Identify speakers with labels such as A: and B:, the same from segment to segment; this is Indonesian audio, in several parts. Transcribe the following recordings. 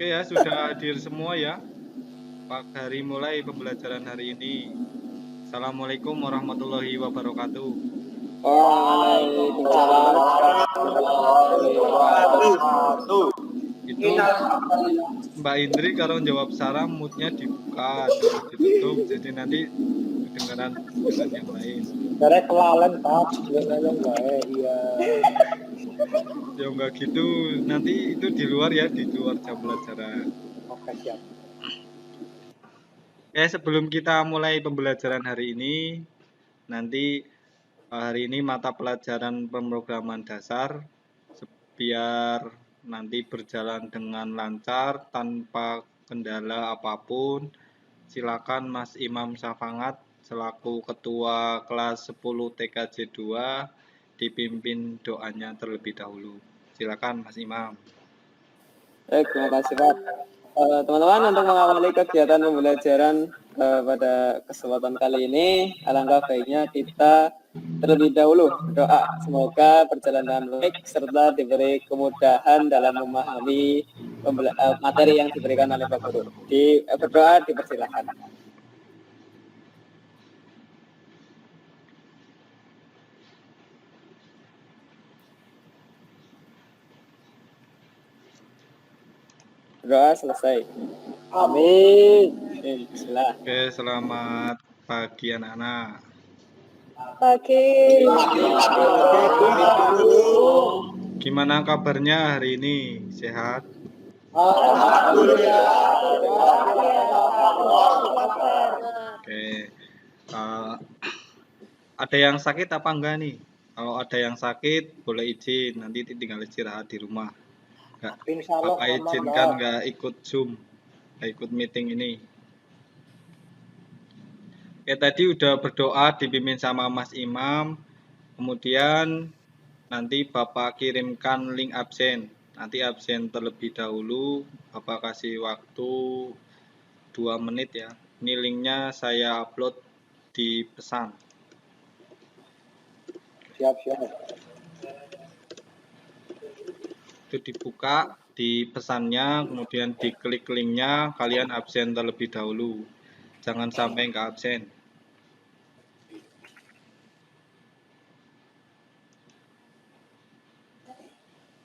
A: Oke ya, sudah hadir semua ya. Dari mulai pembelajaran hari ini. Assalamualaikum warahmatullahi wabarakatuh.
B: Waalaikumsalam warahmatullahi wabarakatuh.
A: Itu Mbak Indri kalau jawab salam moodnya dibuka, jangan ditutup. Jadi nanti kedengaran dengan yang lain.
B: Karena kelalen Pak, yang baik, iya.
A: Ya enggak gitu, nanti itu di luar ya, di luar jam pelajaran.
B: Oke, siap.
A: Sebelum kita mulai pembelajaran hari ini, nanti hari ini mata pelajaran pemrograman dasar, biar nanti berjalan dengan lancar tanpa kendala apapun. Silakan Mas Imam Safangat selaku Ketua kelas 10 TKJ 2 dipimpin doanya terlebih dahulu. Silakan Mas Imam.
B: Baik, terima kasih Pak. Teman-teman, untuk mengawali kegiatan pembelajaran pada kesempatan kali ini, alangkah baiknya kita terlebih dahulu berdoa. Semoga berjalan dengan baik serta diberi kemudahan dalam memahami materi yang diberikan oleh Pak Guru. Berdoa dipersilakan. Doa selesai. Amin. Bismillah.
A: Oke, selamat pagi anak-anak.
C: Pagi.
A: Gimana kabarnya hari ini? Sehat?
B: Alhamdulillah.
A: Oke. Ada yang sakit apa enggak nih? Kalau ada yang sakit boleh izin, nanti tinggal istirahat di rumah. Bapak izinkan nggak ikut Zoom, nggak ikut meeting ini. Tadi udah berdoa dipimpin sama Mas Imam, kemudian nanti Bapak kirimkan link absen. Nanti absen terlebih dahulu, Bapak kasih waktu 2 menit ya. Ini linknya saya upload di pesan.
B: Siap.
A: Itu dibuka di pesannya, kemudian diklik linknya, kalian absen terlebih dahulu. Jangan sampai nggak absen.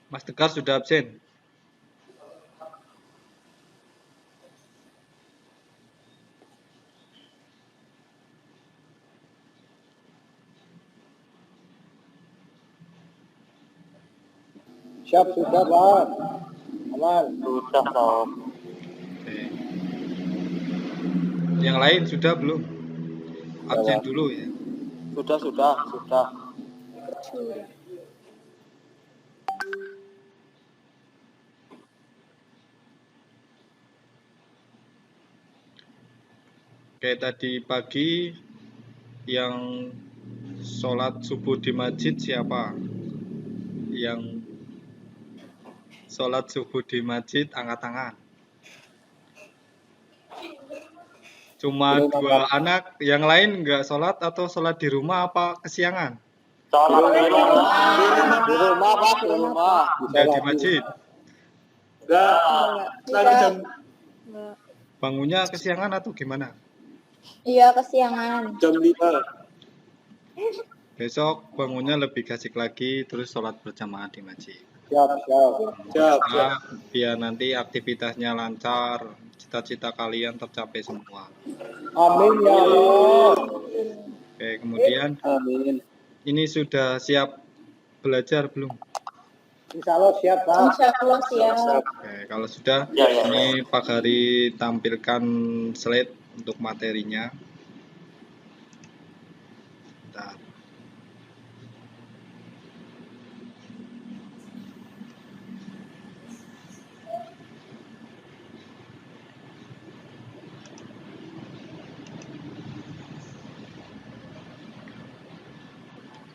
A: Mas Tegar sudah absen?
B: Siap, sudah Pak. Aman. Sudah Pak.
A: Oke. Yang lain sudah belum? Absen dulu ya.
B: Sudah.
A: Oke, tadi pagi yang sholat subuh di masjid siapa? Yang sholat subuh di masjid angkat tangan. Cuma 2 anak, yang lain nggak sholat atau sholat di rumah apa kesiangan?
B: Sholat di rumah Pak, di rumah.
A: Nggak di masjid?
C: Tidak.
A: Bangunnya kesiangan atau gimana?
C: Iya, kesiangan.
B: Jam 5.
A: Besok bangunnya lebih gasik lagi, terus sholat berjamaah di masjid.
B: Siap.
A: Biar nanti aktivitasnya lancar, cita-cita kalian tercapai semua.
B: Amin ya Allah.
A: Oke, kemudian
B: Amin.
A: ini sudah siap belajar belum?
B: Insya Allah siap Pak.
C: Insya Allah siap.
A: Oke, kalau sudah, ini Pak Hari tampilkan slide untuk materinya. Bentar.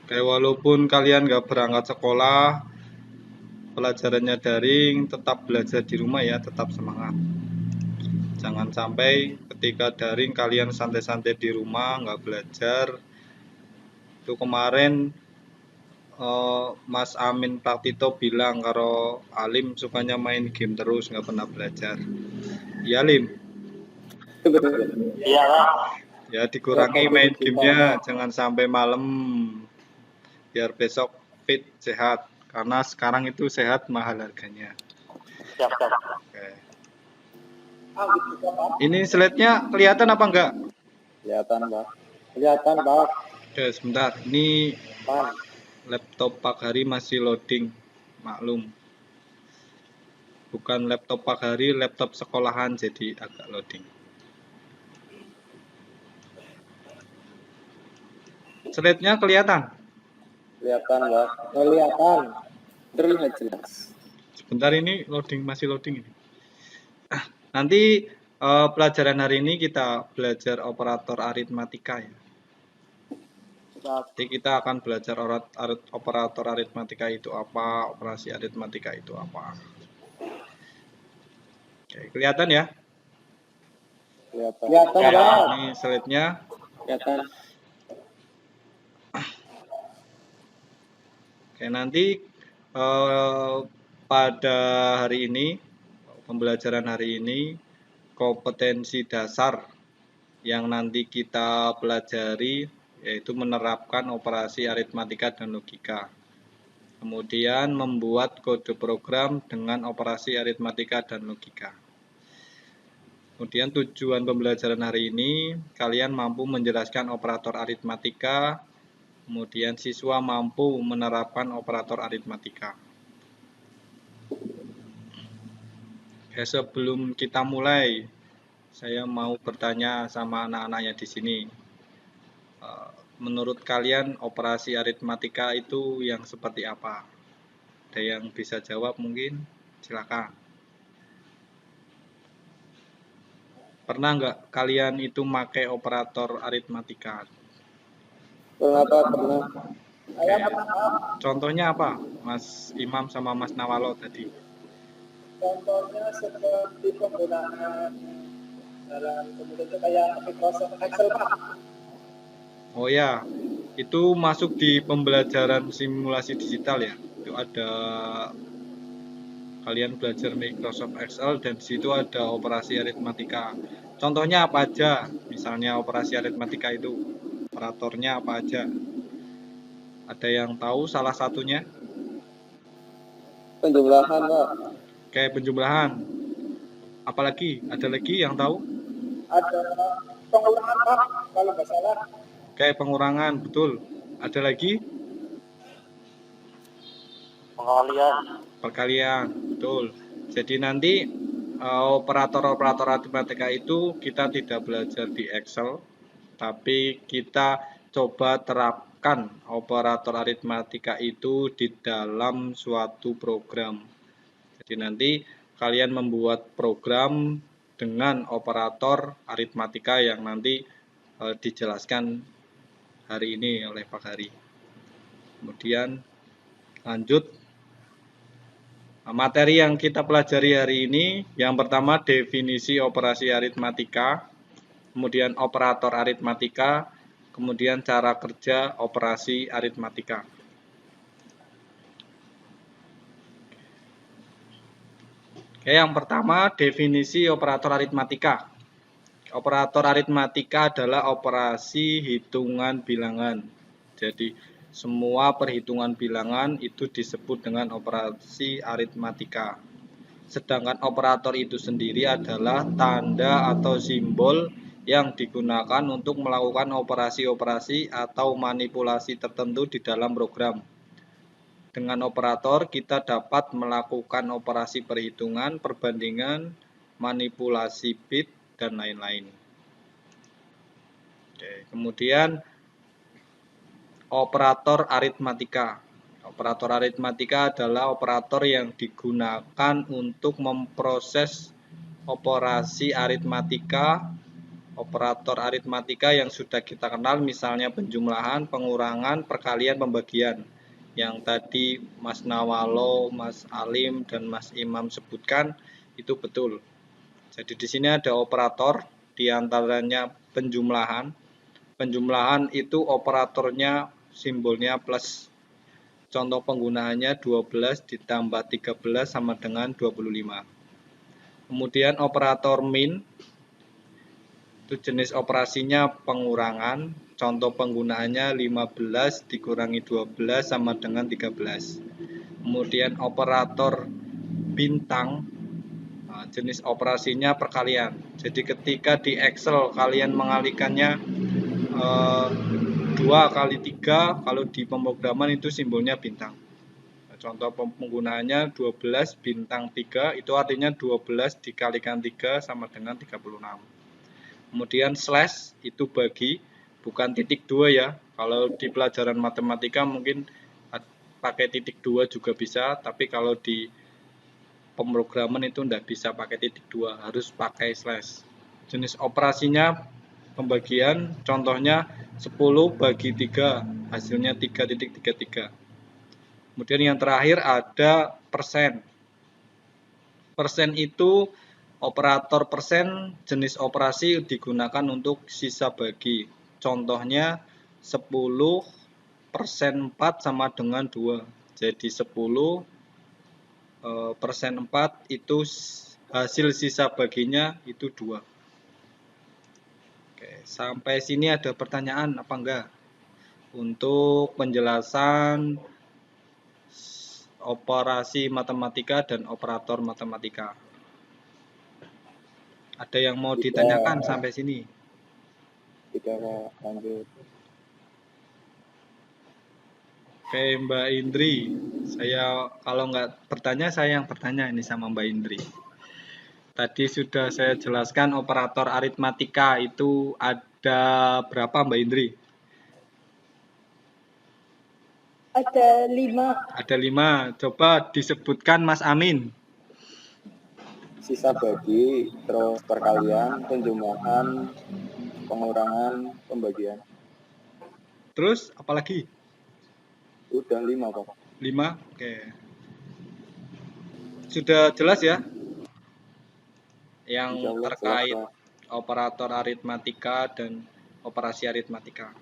A: Oke, walaupun kalian nggak berangkat sekolah, pelajarannya daring, tetap belajar di rumah ya, tetap semangat. Jangan sampai ketika daring kalian santai-santai di rumah, nggak belajar. Itu kemarin Mas Amin Praktito bilang kalau Alim sukanya main game terus, nggak pernah belajar. Iya, Lim.
B: Itu betul.
D: Iya, Kak.
A: Ya, dikurangi main gamenya, jangan sampai malam. Biar besok fit, sehat. Karena sekarang itu sehat mahal harganya.
D: Siap.
A: Oke. Ini slide-nya kelihatan apa enggak?
B: Kelihatan, Pak. Kelihatan, Pak.
A: Oke, sebentar. Ini
B: Pan.
A: laptop Pak Hari masih loading, maklum. Bukan laptop Pak Hari, laptop sekolahan, jadi agak loading. Slide-nya kelihatan?
B: Kelihatan, Pak. Kelihatan. Terlihat jelas.
A: Sebentar, ini loading, masih loading ini. Nanti pelajaran hari ini kita belajar operator aritmatika ya. Jadi kita akan belajar operator aritmatika itu apa, operasi aritmatika itu apa. Oke, kelihatan ya?
B: Kelihatan.
A: Oke,
B: Pak.
A: ini slide-nya.
B: Kelihatan.
A: Oke, nanti pada hari ini, pembelajaran hari ini, kompetensi dasar yang nanti kita pelajari yaitu menerapkan operasi aritmatika dan logika. Kemudian membuat kode program dengan operasi aritmatika dan logika. Kemudian tujuan pembelajaran hari ini, kalian mampu menjelaskan operator aritmatika, kemudian siswa mampu menerapkan operator aritmatika. Ya, sebelum kita mulai, saya mau bertanya sama anak-anaknya di sini. Menurut kalian operasi aritmatika itu yang seperti apa? Ada yang bisa jawab mungkin? Silakan. Pernah nggak kalian itu pakai operator aritmatika?
B: Pernah, Pak. Pernah.
A: Contohnya apa, Mas Imam sama Mas Nawalo tadi?
B: Contohnya seperti penggunaan dalam kemudian itu kayak Microsoft Excel, Pak.
A: Oh ya, itu masuk di pembelajaran simulasi digital ya. Itu ada kalian belajar Microsoft Excel dan di situ ada operasi aritmatika. Contohnya apa aja? Misalnya operasi aritmatika itu operatornya apa aja? Ada yang tahu salah satunya?
B: Penjumlahan, Pak.
A: Kayak penjumlahan. Apalagi? Ada lagi yang tahu?
B: Ada pengurangan, Pak, kalau nggak salah.
A: Kayak pengurangan, betul. Ada lagi? Perkalian, betul. Jadi nanti operator-operator aritmatika itu kita tidak belajar di Excel, tapi kita coba terapkan operator aritmatika itu di dalam suatu program. Jadi nanti kalian membuat program dengan operator aritmatika yang nanti dijelaskan hari ini oleh Pak Hari. Kemudian lanjut, materi yang kita pelajari hari ini, yang pertama definisi operasi aritmatika, kemudian operator aritmatika, kemudian cara kerja operasi aritmatika. Oke, yang pertama definisi operator aritmatika. Operator aritmatika adalah operasi hitungan bilangan. Jadi semua perhitungan bilangan itu disebut dengan operasi aritmatika. Sedangkan operator itu sendiri adalah tanda atau simbol yang digunakan untuk melakukan operasi-operasi atau manipulasi tertentu di dalam program. Dengan operator kita dapat melakukan operasi perhitungan, perbandingan, manipulasi bit, dan lain-lain. Oke, kemudian operator aritmatika. Operator aritmatika adalah operator yang digunakan untuk memproses operasi aritmatika. Operator aritmatika yang sudah kita kenal misalnya penjumlahan, pengurangan, perkalian, pembagian. Yang tadi Mas Nawalo, Mas Alim, dan Mas Imam sebutkan itu betul. Jadi di sini ada operator, diantaranya penjumlahan. Penjumlahan itu operatornya simbolnya plus. contoh penggunaannya 12 ditambah 13 sama dengan 25. Kemudian operator min, itu jenis operasinya pengurangan, contoh penggunaannya 15 dikurangi 12 sama dengan 13. Kemudian operator bintang, jenis operasinya perkalian. Jadi ketika di Excel kalian mengalikannya 2 kali 3, kalau di pemrograman itu simbolnya bintang. Contoh penggunaannya 12 bintang 3, itu artinya 12 dikalikan 3 sama dengan 36. Kemudian slash itu bagi, bukan titik 2 ya. Kalau di pelajaran matematika mungkin pakai titik 2 juga bisa, tapi kalau di pemrograman itu tidak bisa pakai titik 2, harus pakai slash. Jenis operasinya pembagian, contohnya 10 bagi 3, hasilnya 3,33. Kemudian yang terakhir ada persen. Persen itu operator persen, jenis operasi digunakan untuk sisa bagi. Contohnya 10 persen 4 sama dengan 2. Jadi 10 persen 4 itu hasil sisa baginya itu 2. Oke, sampai sini ada pertanyaan apa enggak? Untuk penjelasan operasi matematika dan operator matematika. Ada yang mau ditanyakan sampai sini?
B: Tidak, lanjut.
A: Oke, Mbak Indri. Saya kalau nggak bertanya, saya yang bertanya ini sama Mbak Indri. Tadi sudah saya jelaskan operator aritmatika itu ada berapa, Mbak Indri?
C: Ada 5.
A: Ada 5. Coba disebutkan Mas Amin.
B: Sisa bagi, terus perkalian, penjumlahan, pengurangan, pembagian.
A: Terus apalagi?
B: Udah 5 kok.
A: 5. Oke. Sudah jelas ya? Yang terkait operator aritmatika dan operasi aritmatika.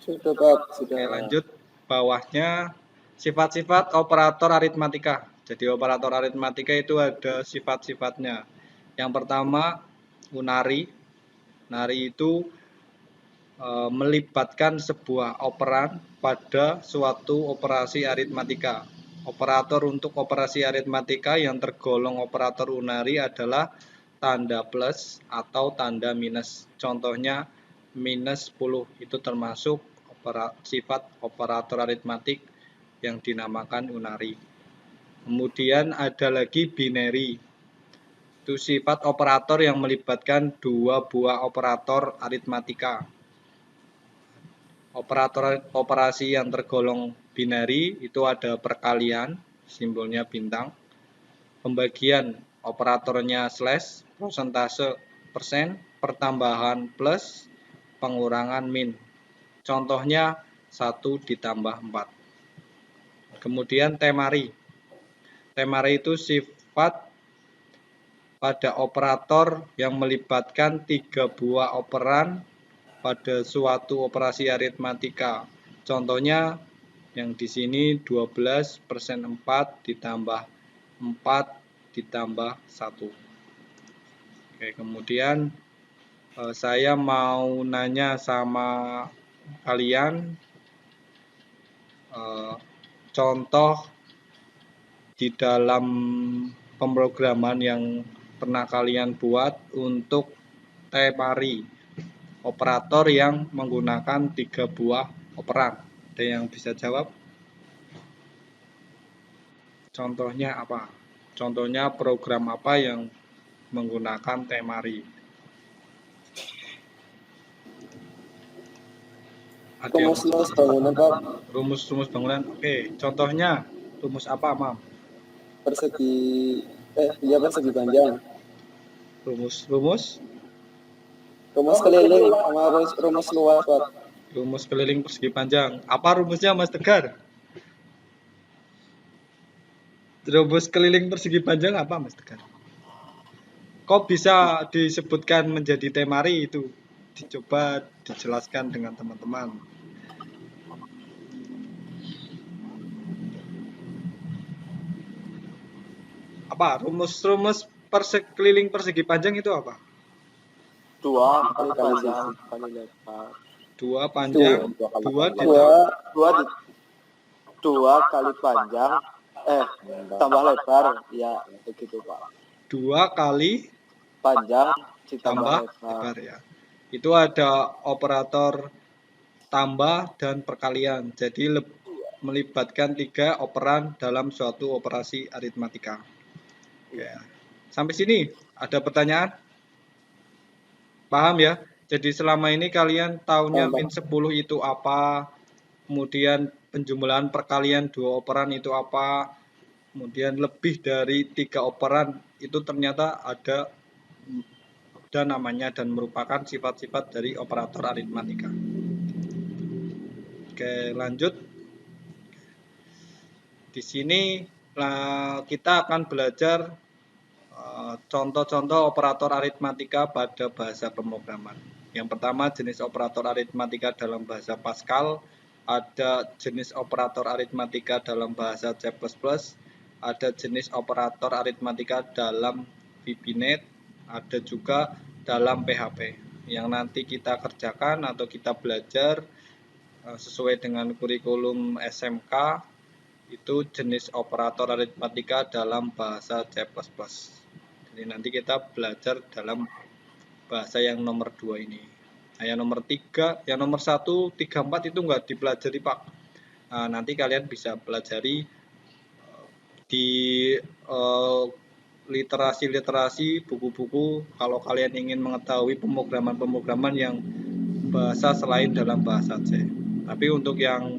B: Sudah, Pak. Sudah.
A: Oke, lanjut. Bawahnya sifat-sifat operator aritmatika. Jadi operator aritmatika itu ada sifat-sifatnya. Yang pertama, unari. Unari itu melibatkan sebuah operan pada suatu operasi aritmatika. Operator untuk operasi aritmatika yang tergolong operator unari adalah tanda plus atau tanda minus. Contohnya minus 10 itu termasuk sifat operator aritmatik yang dinamakan unari. Kemudian ada lagi binary. Itu sifat operator yang melibatkan 2 buah operator aritmatika. Operator operasi yang tergolong binary itu ada perkalian, simbolnya bintang. Pembagian, operatornya slash, persentase persen, pertambahan plus, pengurangan min. Contohnya 1 ditambah 4. Kemudian temari. Temari itu sifat pada operator yang melibatkan 3 buah operan pada suatu operasi aritmatika. Contohnya yang di sini 12 persen 4 ditambah 4 ditambah 1. Oke, kemudian saya mau nanya sama kalian contoh di dalam pemrograman yang pernah kalian buat untuk temari, operator yang menggunakan 3 buah operan. Ada yang bisa jawab? Contohnya apa? Contohnya program apa yang menggunakan temari?
B: Rumus bangunan, Pak.
A: Rumus bangunan. Oke, contohnya rumus apa, Mam?
B: Persegi panjang.
A: Rumus
B: Keliling sama rumus luas, Pak.
A: Rumus keliling persegi panjang. Apa rumusnya, Mas Tegar? Rumus keliling persegi panjang apa, Mas Tegar? Kok bisa disebutkan menjadi temari itu? Dicoba dijelaskan dengan teman-teman. apa? Rumus keliling persegi panjang itu apa?
D: 2 kali panjang kali lebar.
A: 2 panjang,
D: 2 kali panjang, tambah lebar, ya begitu Pak.
A: 2 kali
D: Panjang ditambah
A: tambah lebar ya. Itu ada operator tambah dan perkalian. Jadi melibatkan 3 operan dalam suatu operasi aritmatika. Oke. Sampai sini ada pertanyaan? Paham ya? Jadi selama ini kalian taunya min 10 itu apa? Kemudian penjumlahan perkalian 2 operan itu apa? Kemudian lebih dari 3 operan itu ternyata ada namanya dan merupakan sifat-sifat dari operator aritmatika. Oke, lanjut. Di sini kita akan belajar contoh-contoh operator aritmatika pada bahasa pemrograman. Yang pertama jenis operator aritmatika dalam bahasa Pascal, ada jenis operator aritmatika dalam bahasa C++, ada jenis operator aritmatika dalam VBNet, ada juga dalam PHP. Yang nanti kita kerjakan atau kita belajar sesuai dengan kurikulum SMK itu jenis operator aritmatika dalam bahasa C++. Jadi nanti kita belajar dalam bahasa yang nomor 2 ini. Nah, yang nomor 3, yang nomor 1, 3, 4 itu enggak dipelajari Pak. Nah, nanti kalian bisa pelajari di literasi-literasi, buku-buku kalau kalian ingin mengetahui pemrograman-pemrograman yang bahasa selain dalam bahasa C. Tapi untuk yang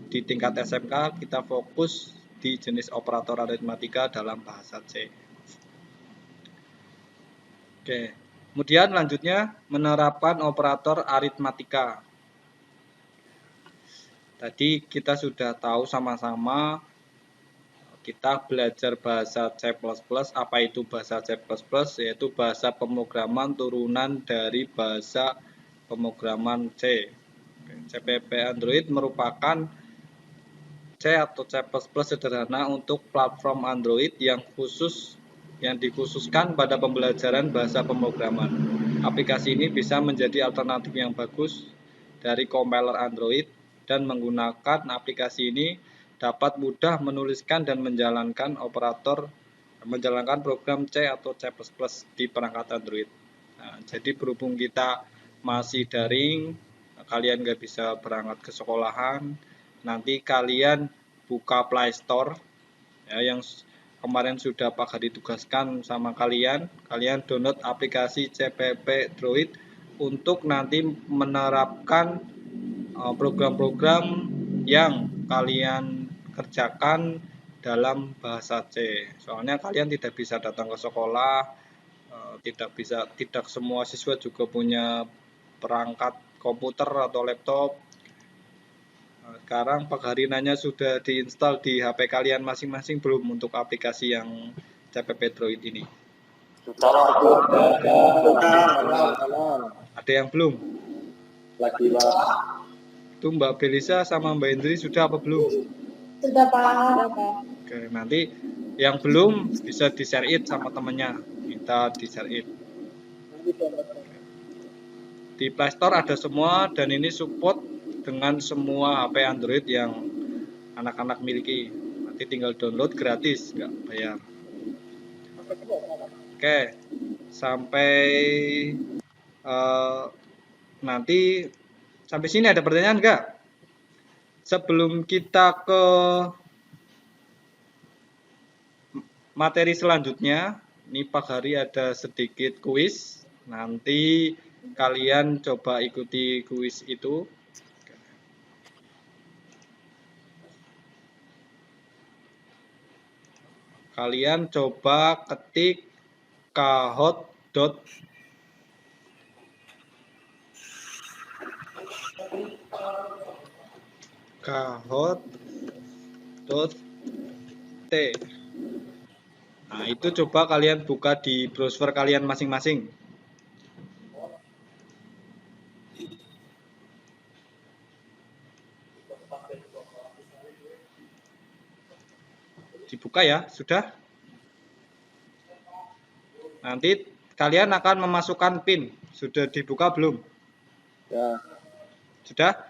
A: di tingkat SMK kita fokus di jenis operator aritmatika dalam bahasa C. Oke, kemudian lanjutnya menerapkan operator aritmatika. Tadi kita sudah tahu sama-sama, kita belajar bahasa C++. Apa itu bahasa C++? Yaitu bahasa pemrograman turunan dari bahasa pemrograman C. CPP Android merupakan C atau C++ sederhana untuk platform Android yang dikhususkan pada pembelajaran bahasa pemrograman. Aplikasi ini bisa menjadi alternatif yang bagus dari compiler Android dan menggunakan aplikasi ini dapat mudah menuliskan dan menjalankan program C atau C++ di perangkat Android. Nah, jadi berhubung kita masih daring, kalian nggak bisa berangkat ke sekolahan, nanti kalian buka Play Store ya, yang kemarin sudah Pak Hadi tugaskan sama kalian download aplikasi CPP Droid untuk nanti menerapkan program-program yang kalian kerjakan dalam bahasa C. Soalnya kalian tidak bisa datang ke sekolah, tidak semua siswa juga punya perangkat komputer atau laptop. Sekarang Pak Hari nanya sudah diinstal di HP kalian masing-masing belum untuk aplikasi yang CPP Droid ini? Ada yang belum?
D: Lagi Pak.
A: Itu Mbak Belisa sama Mbak Indri sudah apa belum?
C: Sudah Pak.
A: Oke, nanti yang belum bisa di-share it sama temennya. Minta di-share it. Di Play Store ada semua dan ini support dengan semua HP Android yang anak-anak miliki. Nanti tinggal download gratis, nggak bayar. Oke, sampai nanti sampai sini ada pertanyaan nggak? Sebelum kita ke materi selanjutnya, ini Pak Hari ada sedikit kuis. Nanti kalian coba ikuti kuis itu. Kalian coba ketik kahot.t. Nah, itu coba kalian buka di browser kalian masing-masing. Dibuka ya, sudah? Nanti kalian akan memasukkan PIN. Sudah dibuka belum?
B: Ya.
A: Sudah?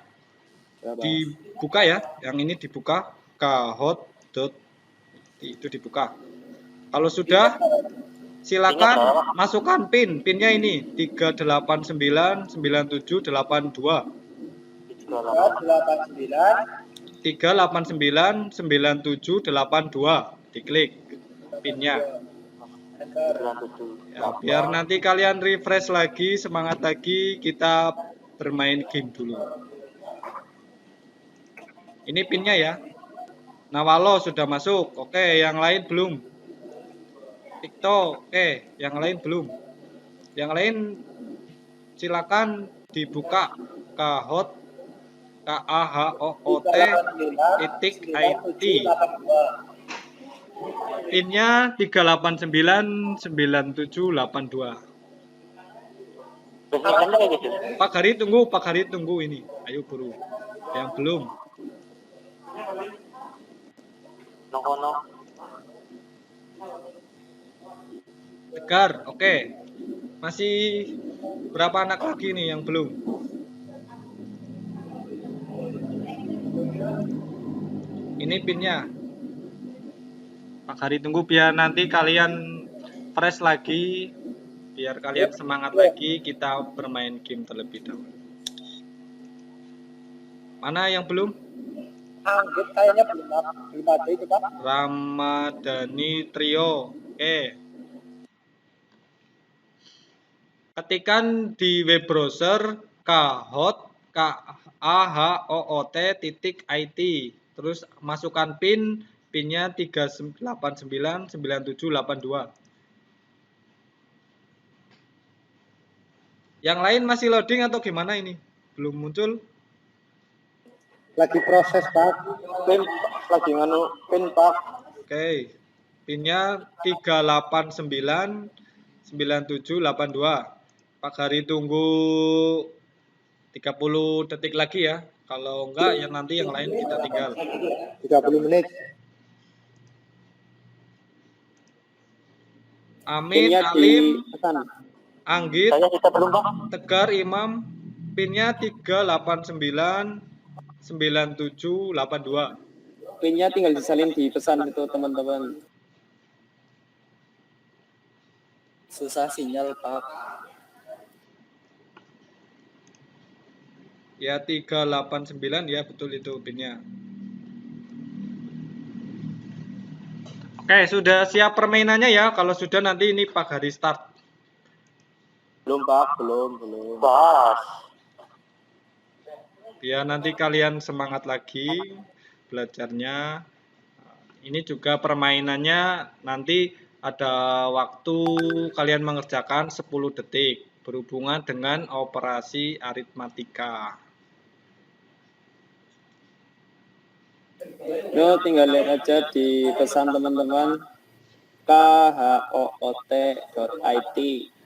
B: Ya, Pak.
A: Dibuka ya. Yang ini dibuka. Kahot. Itu dibuka. Kalau sudah, silakan masukkan PIN. PIN-nya ini 3899782. 3899782. Diklik PIN-nya. Ya, biar nanti kalian refresh lagi, semangat lagi, kita bermain game dulu. Ini PIN-nya ya. Nawalo sudah masuk. Oke, yang lain belum. Tiktok, oke, yang lain belum. Yang lain silakan dibuka kahot KAHOOT.IT. PIN-nya 3899782. Pak Hari tunggu ini. Ayo buru. Yang belum. Tegar, oke. Masih berapa anak lagi nih yang belum? Ini PIN-nya. Pak Hari tunggu biar nanti kalian fresh lagi, biar kalian semangat lagi, kita bermain game terlebih dahulu. Mana yang belum?
B: Anggit kayaknya belum ada itu, Pak.
A: Ramadhani Trio. Oke. Ketikan di web browser KAHOOT.IT. Terus masukkan PIN-nya 3899782. Yang lain masih loading atau gimana ini? Belum muncul?
B: Lagi proses, Pak.
D: PIN lagi nganu PIN Pak.
A: Oke. PIN-nya 3899782. Pak Hari tunggu 30 detik lagi ya. Kalau enggak, ya nanti yang lain kita tinggal.
B: 30 menit.
A: Amin,
B: PIN-nya
A: Alim,
B: ditekan.
A: Anggit,
D: Kita belum Pak.
A: Tegar, Imam. PIN-nya 3899782.
B: PIN-nya tinggal disalin di pesan itu, teman-teman. Susah sinyal, Pak.
A: Ya 389 ya, betul itu PIN-nya. Oke, sudah siap permainannya ya. Kalau sudah nanti ini Pak Hari start.
D: Belum Pak, belum. Pas.
A: Biar nanti kalian semangat lagi belajarnya. Ini juga permainannya nanti ada waktu kalian mengerjakan 10 detik berhubungan dengan operasi aritmatika.
B: Yo, tinggal lihat aja di pesan teman-teman KHOOT.IT.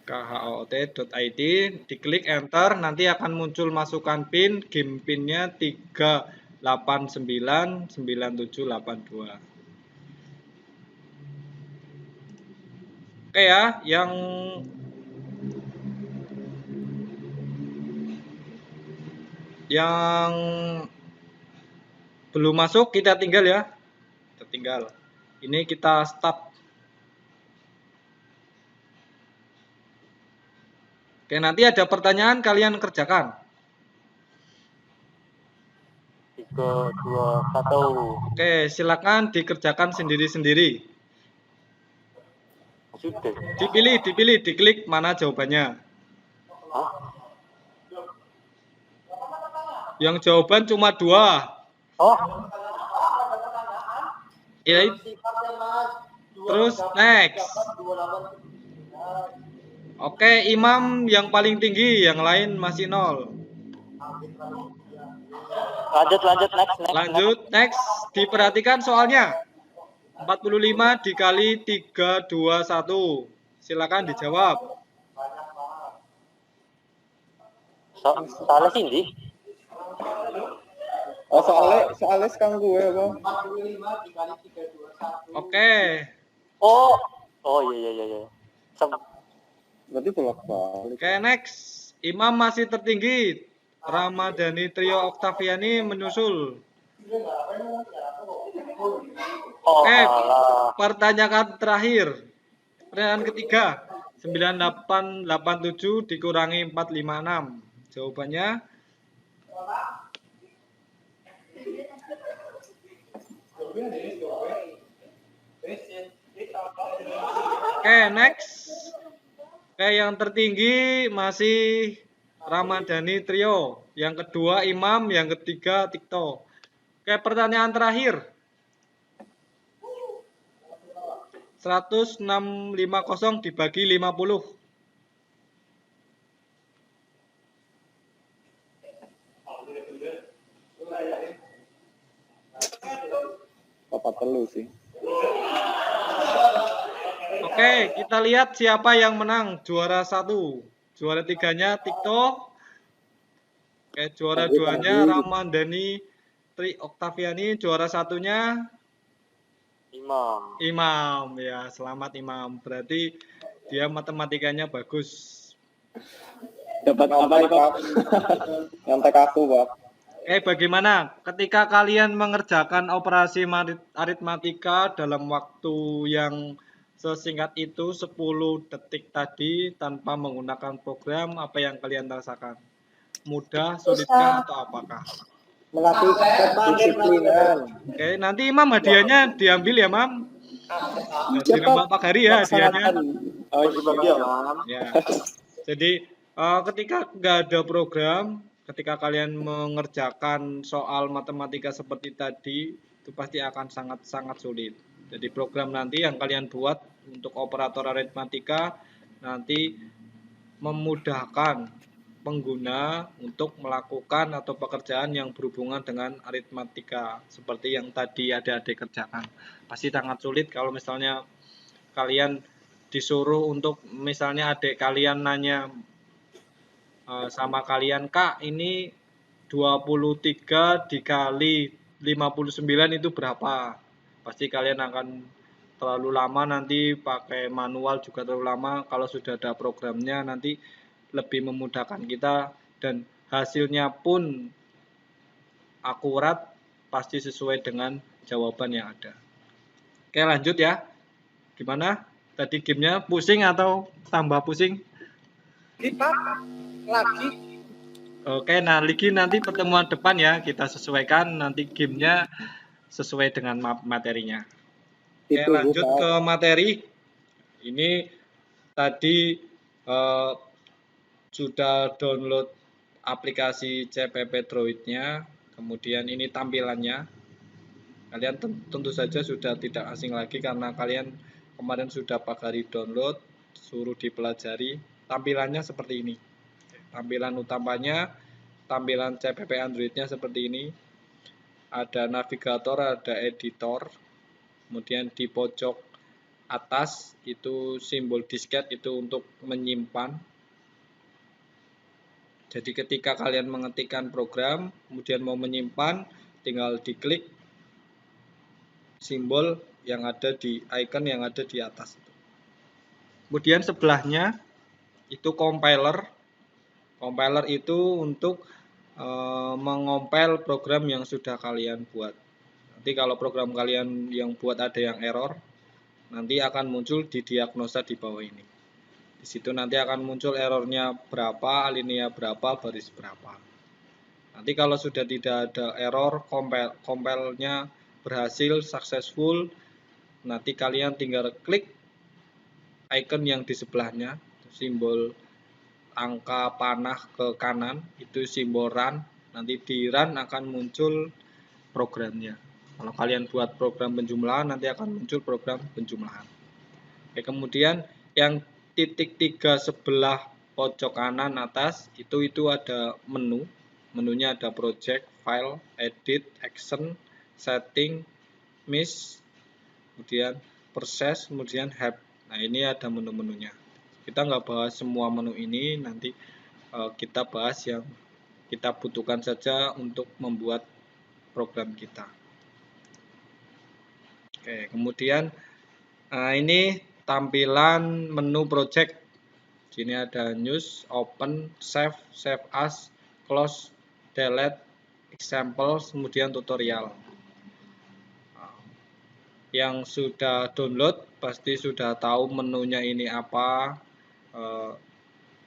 A: KHOOT.IT, diklik enter, nanti akan muncul masukan PIN, game PIN-nya 3899782. Oke ya, yang belum masuk kita tinggal ya. Kita tinggal. Ini kita start. Oke, nanti ada pertanyaan kalian kerjakan.
D: 3, 2, 1.
A: Oke, silakan dikerjakan sendiri-sendiri.
D: Sudah.
A: Dipilih, diklik mana jawabannya.
D: Hah?
A: Yang jawaban cuma 2.
D: Oh,
A: Ya, terus next. Oke, Imam yang paling tinggi, yang lain masih 0.
D: lanjut next.
A: Lanjut, next. Diperhatikan soalnya. 45 dikali 321. Silakan dijawab.
D: Salah sih.
B: Oh, soalnya sekarang gue apa?
A: Oke.
D: Oh iya.
B: Berarti bolak-balik.
A: Oke, next. Imam masih tertinggi. Ramadhani Trio Oktaviani menyusul.
D: Oh,
A: Oke,
D: alah.
A: pertanyaan terakhir. Pertanyaan ketiga. 9887 dikurangi 456. Jawabannya oke, next. Oke, yang tertinggi masih Ramadhani Trio. Yang kedua Imam, yang ketiga Tikto. Oke, pertanyaan terakhir. 10650 dibagi 50.
B: Papat telu sih.
A: Oke, kita lihat siapa yang menang. Juara 1. Juara 3-nya Tikto. Oke, juara 2-nya Ramadhani Tri Oktaviani. Juara 1-nya
D: Imam.
A: Imam. Ya, selamat Imam. Berarti dia matematikanya bagus.
B: Dapat apa nih, Pak? Nyontek aku, Pak.
A: Bagaimana ketika kalian mengerjakan operasi aritmatika dalam waktu yang sesingkat itu 10 detik tadi tanpa menggunakan program, apa yang kalian rasakan? Mudah, sulitkah, atau apakah?
C: Melatih kedisiplinan.
A: Oke, nanti Imam hadiahnya diambil ya, Mam. Dengan Pak Hari ya hadiahnya.
B: Oh,
D: Bagi-bagi ya, Mam.
A: Ya. Jadi ketika nggak ada program, ketika kalian mengerjakan soal matematika seperti tadi, itu pasti akan sangat-sangat sulit. Jadi program nanti yang kalian buat untuk operator aritmatika nanti memudahkan pengguna untuk melakukan atau pekerjaan yang berhubungan dengan aritmatika seperti yang tadi adik-adik kerjakan. Pasti sangat sulit kalau misalnya kalian disuruh untuk misalnya adik kalian nanya sama kalian, Kak, ini 23 dikali 59 itu berapa? Pasti kalian akan terlalu lama, nanti pakai manual juga terlalu lama. Kalau sudah ada programnya nanti lebih memudahkan kita dan hasilnya pun akurat, pasti sesuai dengan jawaban yang ada. Oke, lanjut ya. Gimana? Tadi gamenya pusing atau tambah pusing?
C: Lagi.
A: Oke, nah nanti pertemuan depan ya kita sesuaikan nanti gamenya sesuai dengan materinya. Oke, lanjut ke materi. Ini tadi sudah download aplikasi CPP Droid-nya, kemudian ini tampilannya. Kalian tentu saja sudah tidak asing lagi karena kalian kemarin sudah Pak Hari download, suruh dipelajari. Tampilannya seperti ini. Tampilan utamanya, tampilan CPP Android-nya seperti ini. Ada navigator, ada editor. Kemudian di pojok atas itu simbol disket itu untuk menyimpan. Jadi ketika kalian mengetikkan program, kemudian mau menyimpan, tinggal diklik simbol yang ada di icon yang ada di atas. Kemudian sebelahnya itu compiler. Compiler itu untuk mengompil program yang sudah kalian buat. Nanti kalau program kalian yang buat ada yang error, nanti akan muncul di diagnosa di bawah ini. Di situ nanti akan muncul errornya berapa, alinea berapa, baris berapa. Nanti kalau sudah tidak ada error, compile-nya berhasil, successful, nanti kalian tinggal klik icon yang di sebelahnya, simbol angka panah ke kanan, itu simbol run, nanti di run akan muncul programnya. Kalau kalian buat program penjumlahan, nanti akan muncul program penjumlahan. Oke, kemudian yang titik 3 sebelah pojok kanan atas itu ada menu. Menunya ada project, file, edit, action, setting, miss, kemudian process, kemudian help. Nah, ini ada menu-menunya. Kita nggak bahas semua menu ini, nanti kita bahas yang kita butuhkan saja untuk membuat program kita. Oke, kemudian ini tampilan menu project. Sini ada news, open, save, save as, close, delete, example, kemudian tutorial. Yang sudah download pasti sudah tahu menunya ini apa.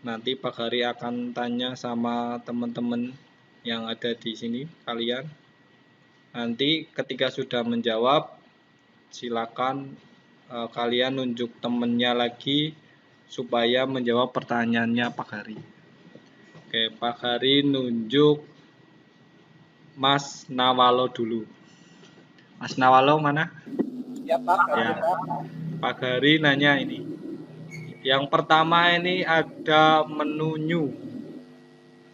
A: Nanti Pak Hari akan tanya sama teman-teman yang ada di sini kalian. Nanti ketika sudah menjawab, silakan kalian nunjuk temennya lagi supaya menjawab pertanyaannya Pak Hari. Oke, Pak Hari nunjuk Mas Nawalo dulu. Mas Nawalo mana?
B: Ya Pak.
A: Ya. Pak Hari nanya ini. Yang pertama ini ada menu new.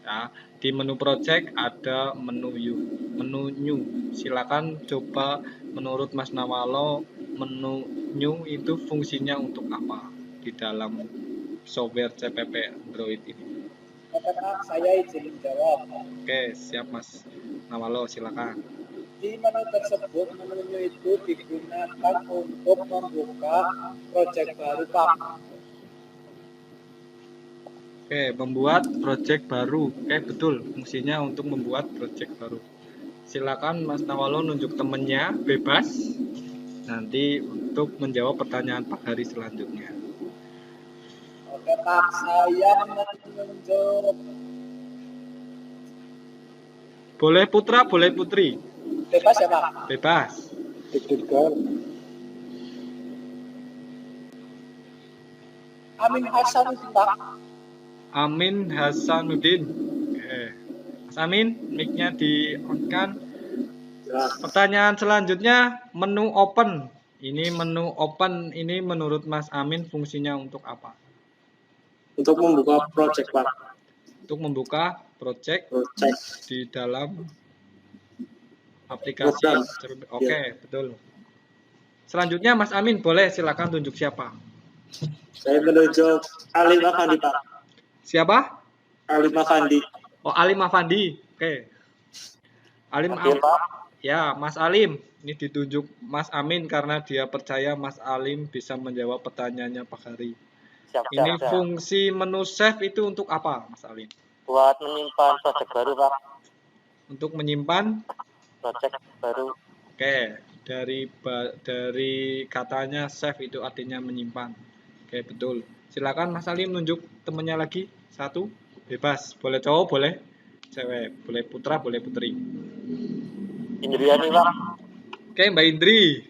A: Ya, di menu project ada menu new. Silakan coba menurut Mas Nawalo menu new itu fungsinya untuk apa di dalam software CPP Android ini?
B: Oke Pak, saya izin jawab.
A: Oke, siap Mas Nawalo, silakan.
B: Di menu tersebut, menu itu digunakan untuk membuka proyek baru Pak.
A: Oke, membuat project baru. Oke, betul. Fungsinya untuk membuat project baru. Silakan Mas Nawalo nunjuk temennya, bebas. Nanti untuk menjawab pertanyaan Pak Hari selanjutnya.
B: Oke Pak, saya menunjuk.
A: Boleh putra, boleh putri.
B: Bebas ya Pak?
A: Bebas.
C: Deg-degan.
B: Amin Hasanuddin Pak.
A: Amin Hasanuddin. Oke. Mas Amin, mic-nya di-on-kan. Pertanyaan selanjutnya, menu open. Ini menu open ini menurut Mas Amin fungsinya untuk apa?
C: Untuk membuka project Pak.
A: Untuk membuka project di dalam aplikasi. Oke, betul. Selanjutnya Mas Amin, boleh silakan tunjuk siapa?
C: Saya menunjuk Alim Afandi Pak.
A: Siapa?
C: Alim Afandi.
A: Oh, Alim Afandi. Oke. Alim Ya, Mas Alim. Ini ditunjuk Mas Amin karena dia percaya Mas Alim bisa menjawab pertanyaannya Pak Hari. Ini fungsi menu save itu untuk apa, Mas Alim?
D: Buat menyimpan project baru, Pak.
A: Untuk menyimpan
D: Project baru.
A: Oke, dari katanya save itu artinya menyimpan. Oke, betul. Silakan Mas Alim nunjuk temennya lagi. Satu, bebas. Boleh cowok, boleh cewek. Boleh putra, boleh putri.
D: Indriani, Pak.
A: Oke, Mbak Indri.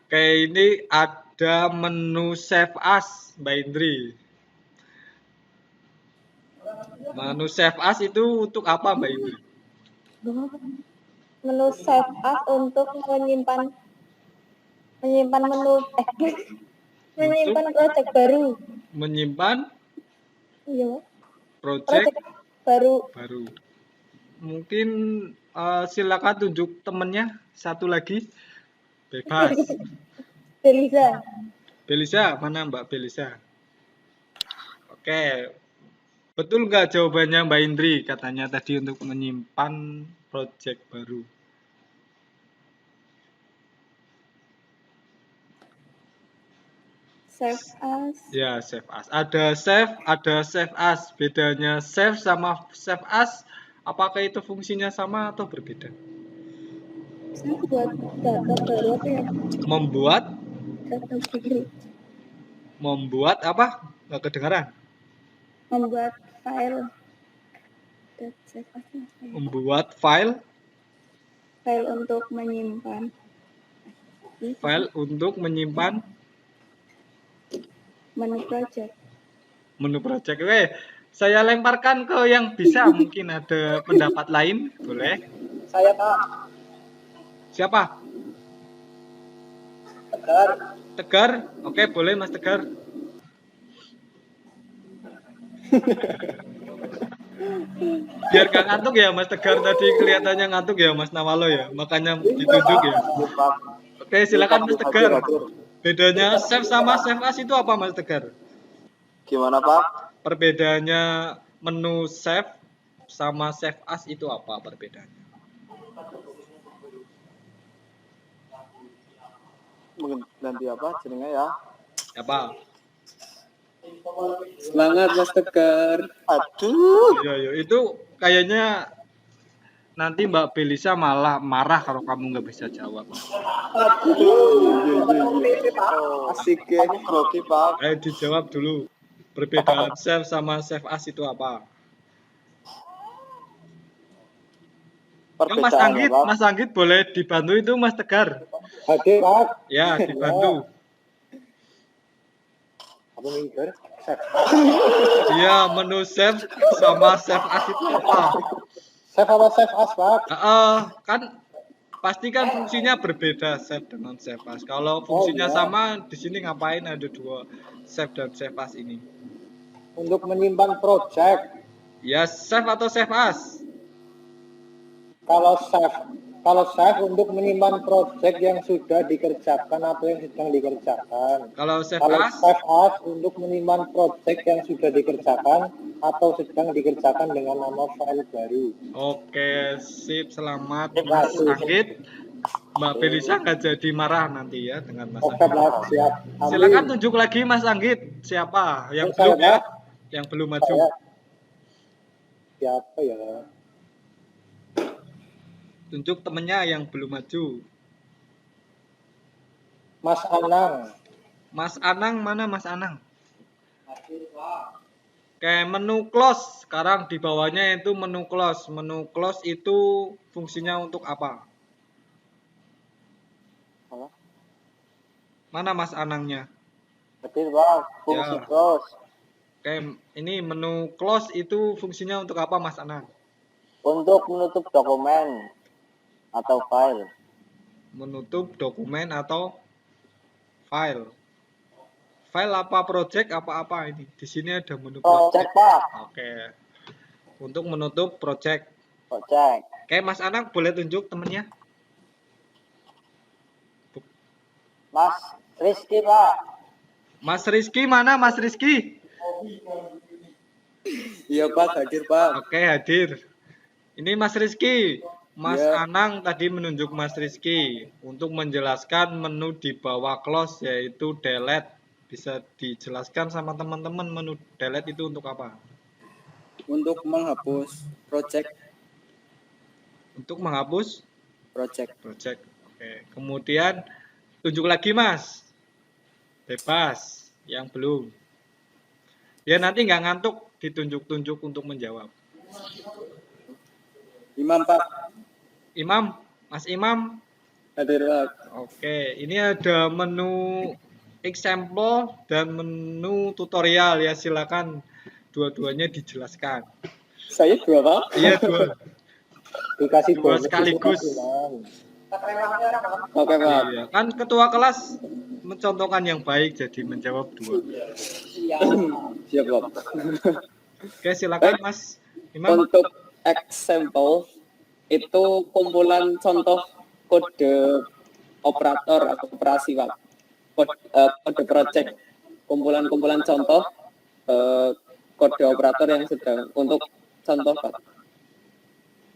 A: Oke, ini ada menu save as, Mbak Indri. Menu save as itu untuk apa, Mbak Indri?
E: Menu save as untuk menyimpan menu menyimpan project baru.
A: Menyimpan
E: Iya.
A: project
E: baru.
A: Mungkin silakan tunjuk temennya satu lagi. Bebas. Belisa, mana Mbak Belisa? Oke. Betul nggak jawabannya Mbak Indri? Katanya tadi untuk menyimpan project baru.
E: Save as.
A: Ya, save as. Ada save as. Bedanya save sama save as, apakah itu fungsinya sama atau berbeda?
E: Buat data baru apa ya?
A: Membuat
E: Data baru.
A: Membuat apa? Nggak kedengaran.
E: Membuat file.
A: Membuat file.
E: File untuk menyimpan.
A: File untuk menyimpan
E: menu project.
A: Oke, saya lemparkan ke yang bisa. Mungkin ada pendapat lain, boleh?
B: Saya Pak.
A: Siapa? Tegar. Oke, boleh Mas Tegar. Biar gak ngantuk ya Mas Tegar, tadi kelihatannya ngantuk ya Mas Nawalo ya, makanya ditunjuk ya. Oke, silakan Mas Tegar. Bedanya save sama save as itu apa Mas Tegar?
D: Gimana, Pak?
A: Perbedaannya menu save sama save as itu apa perbedaannya?
D: Mungkin nanti apa jenengnya ya?
A: Apa?
B: Semangat Mas Tegar.
D: Aduh.
A: Iya, itu kayaknya nanti Mbak Belisa malah marah kalau kamu nggak bisa jawab.
D: Oh,
B: Asik ya.
D: aku grogi, Pak.
A: Ayo dijawab dulu. Perbedaan chef sama chef as itu apa? Mas
D: Perbedaannya,
A: Anggit,
D: Pak.
A: Mas Anggit boleh dibantu itu Mas Tegar.
C: Hadir, Pak.
A: Ya, dibantu.
C: Apa mikir?
A: Iya, menu chef sama chef as itu apa?
C: Chef apa chef as, Pak?
A: Kan pasti kan fungsinya berbeda chef dengan chef as. Kalau fungsinya
C: iya.
A: sama, di sini ngapain ada dua chef dan chef as ini?
C: Untuk menyimpan project.
A: Ya, chef atau chef as?
C: Kalau chef untuk menyimpan project yang sudah dikerjakan atau yang sedang dikerjakan.
A: Kalau chef
C: Kalau
A: as?
C: chef as untuk menyimpan project yang sudah dikerjakan atau sedang dikerjakan dengan nama file baru.
A: Oke, sip, selamat Mas Anggit. Mbak Belisa nggak jadi marah nanti ya dengan Mas
C: Oke,
A: Anggit.
C: Pak, siap. Amin.
A: Silakan tunjuk lagi Mas Anggit siapa yang
C: Saya,
A: belum ya,
C: Pak.
A: yang belum maju.
C: Saya. Siapa ya?
A: Tunjuk temennya yang belum maju.
C: Mas Anang.
A: Mas Anang mana Mas Anang? Oke, menu close. Sekarang di bawahnya itu menu close. Menu close itu fungsinya untuk apa?
D: Apa?
A: Mana Mas Anangnya?
D: Hadir, Pak. Fungsi
A: Ya.
D: close.
A: Oke, ini menu close itu fungsinya untuk apa Mas Anang?
D: Untuk menutup dokumen atau file.
A: Menutup dokumen atau file. File apa project apa-apa ini? Di sini ada menu
D: Project,
A: project.
D: Pak.
A: Oke. Untuk menutup project.
D: Project.
A: Oke, Mas Anang boleh tunjuk temennya?
D: Mas Rizky, Pak.
A: Mas Rizky mana Mas Rizky?
B: Iya Pak, hadir Pak.
A: Oke, hadir. Ini Mas Rizky. Mas
B: Ya.
A: Anang tadi menunjuk Mas Rizky untuk menjelaskan menu di bawah close yaitu delete. Bisa dijelaskan sama teman-teman menu delete itu untuk apa?
B: Untuk menghapus project.
A: Untuk menghapus
B: Project.
A: project. Oke. Kemudian tunjuk lagi Mas. Bebas. Yang belum. Ya nanti nggak ngantuk ditunjuk-tunjuk untuk menjawab.
B: Imam Pak.
A: Imam, Mas Imam.
B: Hadir Pak.
A: Oke, ini ada menu example dan menu tutorial ya, silakan dua-duanya dijelaskan.
B: Saya dua Pak.
A: Iya, dua.
C: Dikasih
A: Dua
C: bonus
A: sekaligus.
C: itu, Bang.
B: Oke Pak.
A: Iya, kan ketua kelas mencontohkan yang baik jadi menjawab dua.
B: Siap Pak.
A: Oke, silakan Mas Imam.
B: Untuk example itu kumpulan contoh kode operator atau operasi Pak. Kode project. Kumpulan-kumpulan contoh kode operator yang sedang untuk contoh Pak.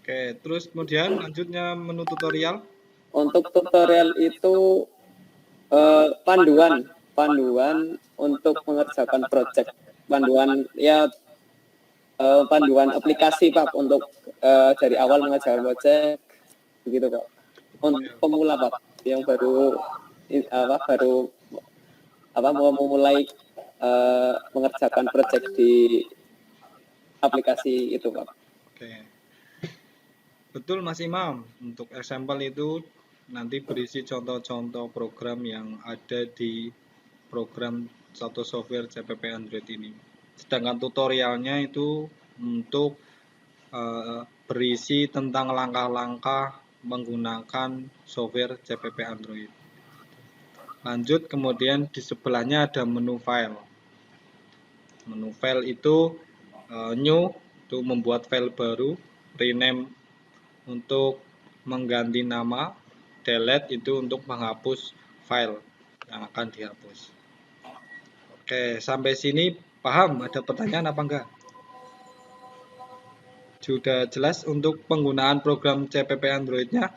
A: Oke, terus kemudian lanjutnya menu tutorial.
B: Untuk tutorial itu panduan untuk mengerjakan project. Panduan aplikasi Pak untuk dari awal mengerjakan project begitu Pak. Untuk pemula Pak yang baru mau memulai mengerjakan project di aplikasi itu Pak.
A: Oke. Betul Mas Imam, untuk example itu nanti berisi contoh-contoh program yang ada di program satu software CPP Android ini. Sedangkan tutorialnya itu untuk berisi tentang langkah-langkah menggunakan software CPP Android. Lanjut, kemudian di sebelahnya ada menu file. Menu file itu new, itu membuat file baru, rename untuk mengganti nama, delete itu untuk menghapus file yang akan dihapus. Oke, sampai sini paham? Ada pertanyaan apa enggak? Sudah jelas untuk penggunaan program CPP Android-nya?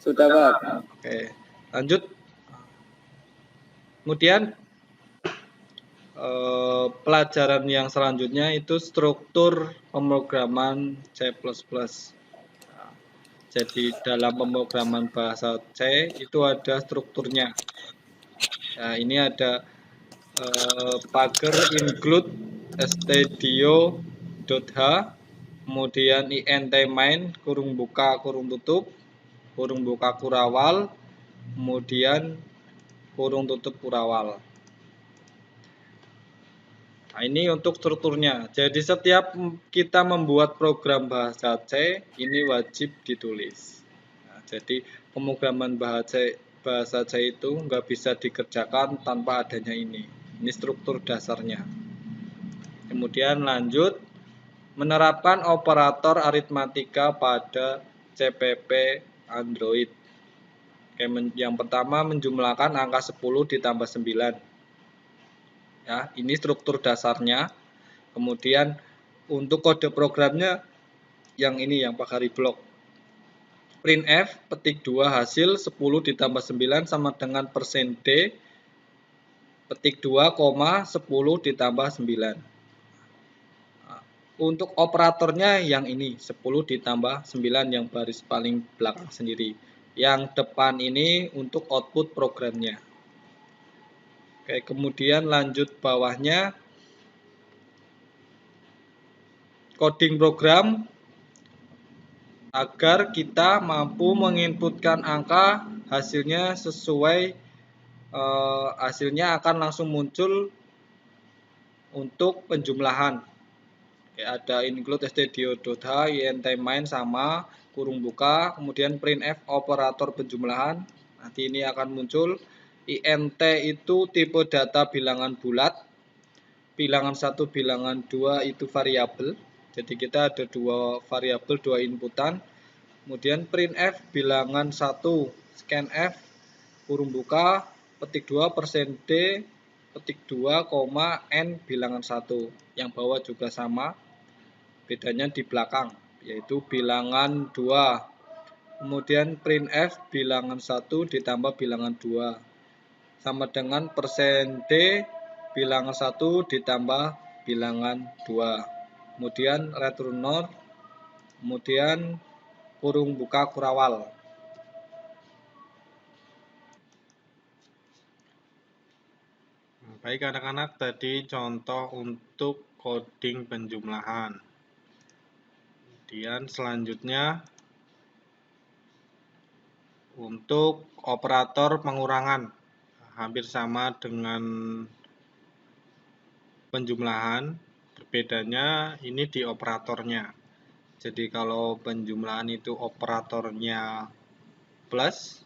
B: Sudah Pak.
A: Oke, lanjut. Kemudian pelajaran yang selanjutnya itu struktur pemrograman C++. Nah, jadi dalam pemrograman bahasa C itu ada strukturnya. Nah, ini ada pagar include stdio.h, kemudian int main kurung buka kurung tutup kurawal, kemudian kurung tutup kurawal. Nah, ini untuk strukturnya. Jadi setiap kita membuat program bahasa C, ini wajib ditulis. Nah, jadi pemrograman bahasa C itu nggak bisa dikerjakan tanpa adanya ini. Ini struktur dasarnya. Kemudian lanjut, menerapkan operator aritmatika pada CPP Android. Oke, yang pertama menjumlahkan angka 10 ditambah 9. Ya, ini struktur dasarnya. Kemudian untuk kode programnya yang ini yang pakai blok. Printf petik 2 hasil 10 ditambah 9 sama dengan %d petik 2, 10 ditambah 9. Nah, untuk operatornya yang ini 10 ditambah 9 yang baris paling belakang sendiri. Yang depan ini untuk output programnya. Oke, kemudian lanjut bawahnya coding program agar kita mampu menginputkan angka, hasilnya sesuai hasilnya akan langsung muncul untuk penjumlahan. Oke, ada include stdio.h, int main sama kurung buka, kemudian printf operator penjumlahan. Nanti ini akan muncul. Int itu tipe data bilangan bulat, bilangan 1, bilangan 2 itu variabel. Jadi kita ada dua variabel, dua inputan. Kemudian printf bilangan 1, scanf kurung buka petik 2 %d petik 2, n bilangan 1. Yang bawah juga sama. Bedanya di belakang yaitu bilangan 2. Kemudian printf bilangan 1 ditambah bilangan 2 sama dengan %d bilangan 1 ditambah bilangan 2. Kemudian returnor, kemudian kurung buka kurawal. Baik anak-anak, tadi contoh untuk coding penjumlahan. Kemudian selanjutnya untuk operator pengurangan, hampir sama dengan penjumlahan, berbedanya ini di operatornya. Jadi kalau penjumlahan itu operatornya plus,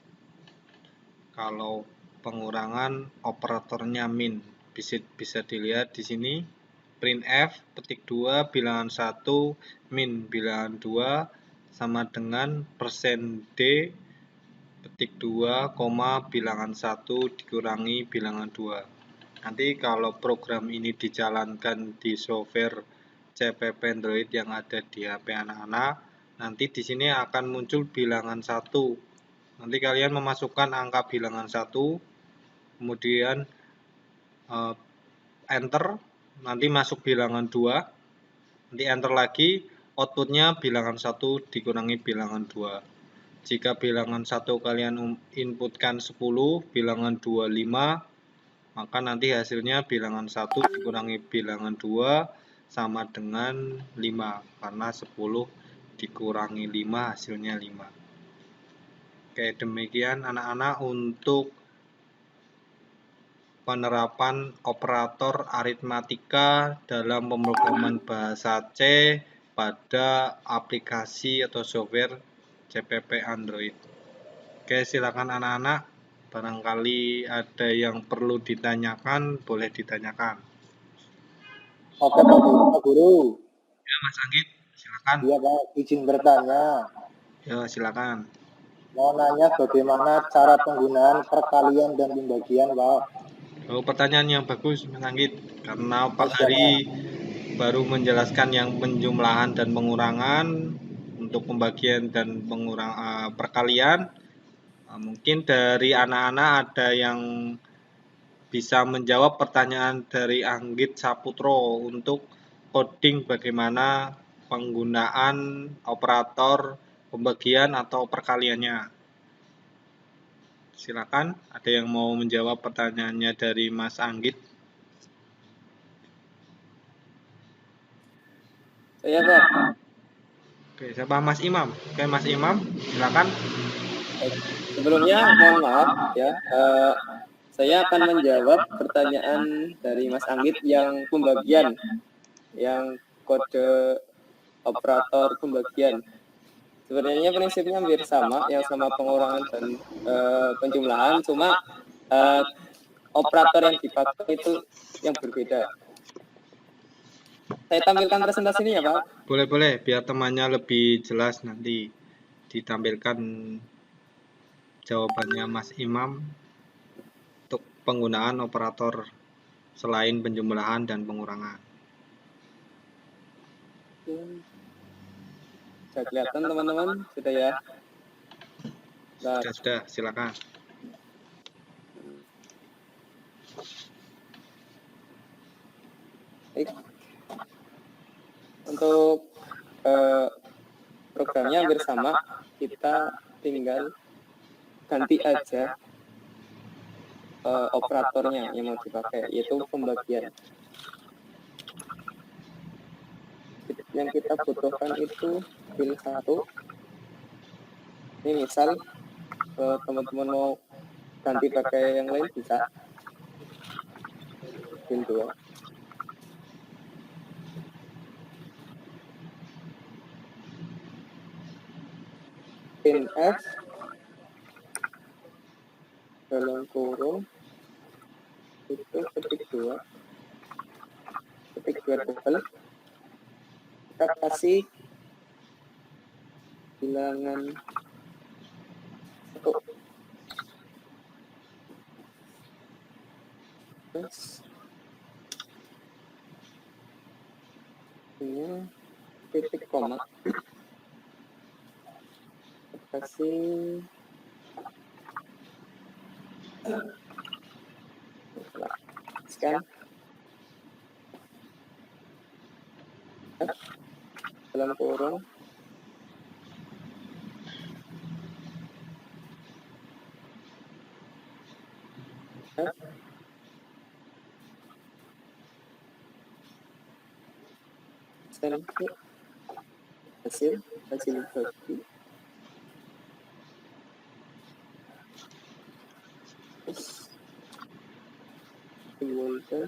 A: kalau pengurangan operatornya min. Bisa dilihat di sini printf petik 2 bilangan 1 min bilangan 2 sama dengan %d petik 2, bilangan 1 dikurangi bilangan 2. Nanti kalau program ini dijalankan di software CPP Android yang ada di HP anak-anak, nanti di sini akan muncul bilangan 1. Nanti kalian memasukkan angka bilangan 1, kemudian enter, nanti masuk bilangan 2, nanti enter lagi, outputnya bilangan 1 dikurangi bilangan 2. Jika bilangan 1 kalian inputkan 10, bilangan 2 5, maka nanti hasilnya bilangan 1 dikurangi bilangan 2 sama dengan 5, karena 10 dikurangi 5 hasilnya 5. Oke, demikian anak-anak untuk penerapan operator aritmatika dalam pemrograman bahasa C pada aplikasi atau software CPP Android. Oke, silakan anak-anak, barangkali ada yang perlu ditanyakan, boleh ditanyakan.
C: Oke Pak Guru.
A: Ya Mas Anggit, silakan.
C: Iya Pak, izin bertanya.
A: Ya, silakan.
C: Mau nanya bagaimana cara penggunaan perkalian dan pembagian Pak?
A: Oh, pertanyaan yang bagus Mas Anggit, karena Pak Hari baru menjelaskan yang penjumlahan dan pengurangan untuk pembagian dan perkalian. Mungkin dari anak-anak ada yang bisa menjawab pertanyaan dari Anggit Saputro untuk coding bagaimana penggunaan operator pembagian atau perkaliannya. Silakan, ada yang mau menjawab pertanyaannya dari Mas Anggit?
B: Saya Pak.
A: Oke, siapa? Mas Imam? Oke, Mas Imam, silakan.
B: Sebelumnya mohon maaf ya, saya akan menjawab pertanyaan dari Mas Anggit yang pembagian, yang kode operator pembagian. Sebenarnya prinsipnya hampir sama, yang sama pengurangan dan penjumlahan, cuma operator yang dipakai itu yang berbeda. Saya tampilkan presentasinya ya Pak.
A: Boleh, biar temannya lebih jelas nanti ditampilkan jawabannya Mas Imam untuk penggunaan operator selain penjumlahan dan pengurangan.
B: Sudah kelihatan teman-teman? Sudah ya?
A: Sudah, silakan.
B: Baik. Untuk programnya hampir sama, kita tinggal ganti aja operatornya yang mau dipakai, yaitu pembagian. Yang kita butuhkan itu file 1. Ini misal teman-teman mau ganti pakai yang lain bisa. File 2. Pin F dalam kurung itu ketik 2 double, kita kasih bilangan 1 terus ini titik koma, kasih scan F dalam kurung F hasil bagi terus timbulkan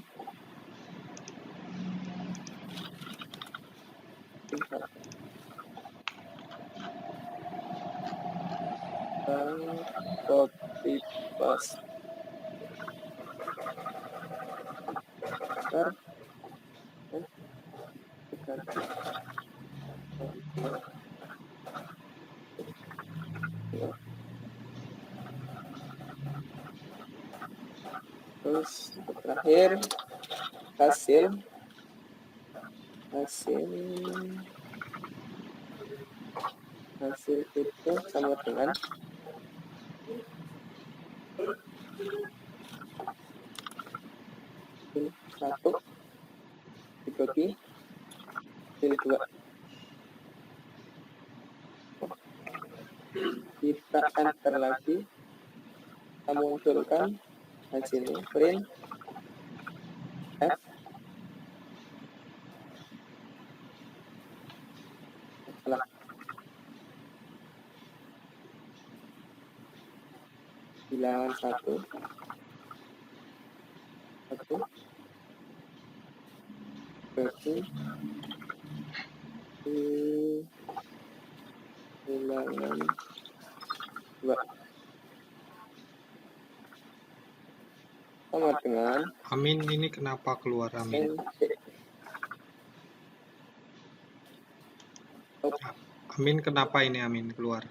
B: copy paste terus terakhir hasil itu sama dengan file 1 dibagi file 2. Kita enter lagi, kita munculkan hasilnya print F setelah bilangan 1 berarti bilangan 2 sama dengan
A: Amin, ini kenapa keluar Amin? Amin, kenapa ini Amin keluar?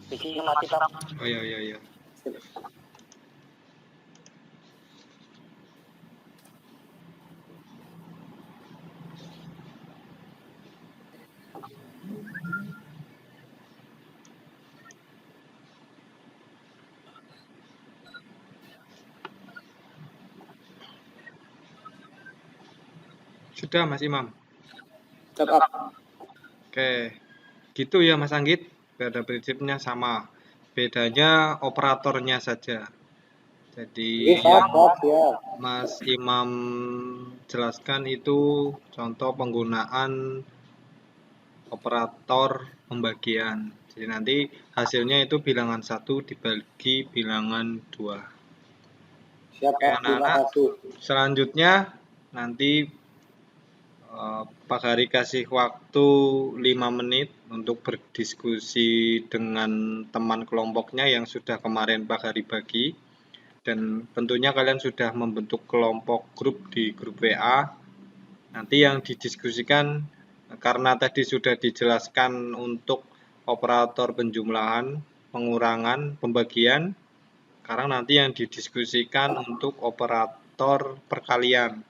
D: Bikin mati Pak.
A: Oh iya. Sudah Mas Imam.
B: Cakap.
A: Oke, gitu ya Mas Anggit. Pada prinsipnya sama. Bedanya operatornya saja. Jadi yang
C: Siap.
A: Mas Imam jelaskan itu contoh penggunaan operator pembagian. Jadi nanti hasilnya itu bilangan 1 dibagi bilangan 2.
C: Siap,
A: Oke,
C: Pak. Terima
A: anak-anak.
C: kasih.
A: Selanjutnya nanti Pak Hari kasih waktu 5 menit untuk berdiskusi dengan teman kelompoknya yang sudah kemarin Pak Hari bagi. Dan tentunya kalian sudah membentuk kelompok grup di grup WA. Nanti yang didiskusikan karena tadi sudah dijelaskan untuk operator penjumlahan, pengurangan, pembagian. Sekarang nanti yang didiskusikan untuk operator perkalian.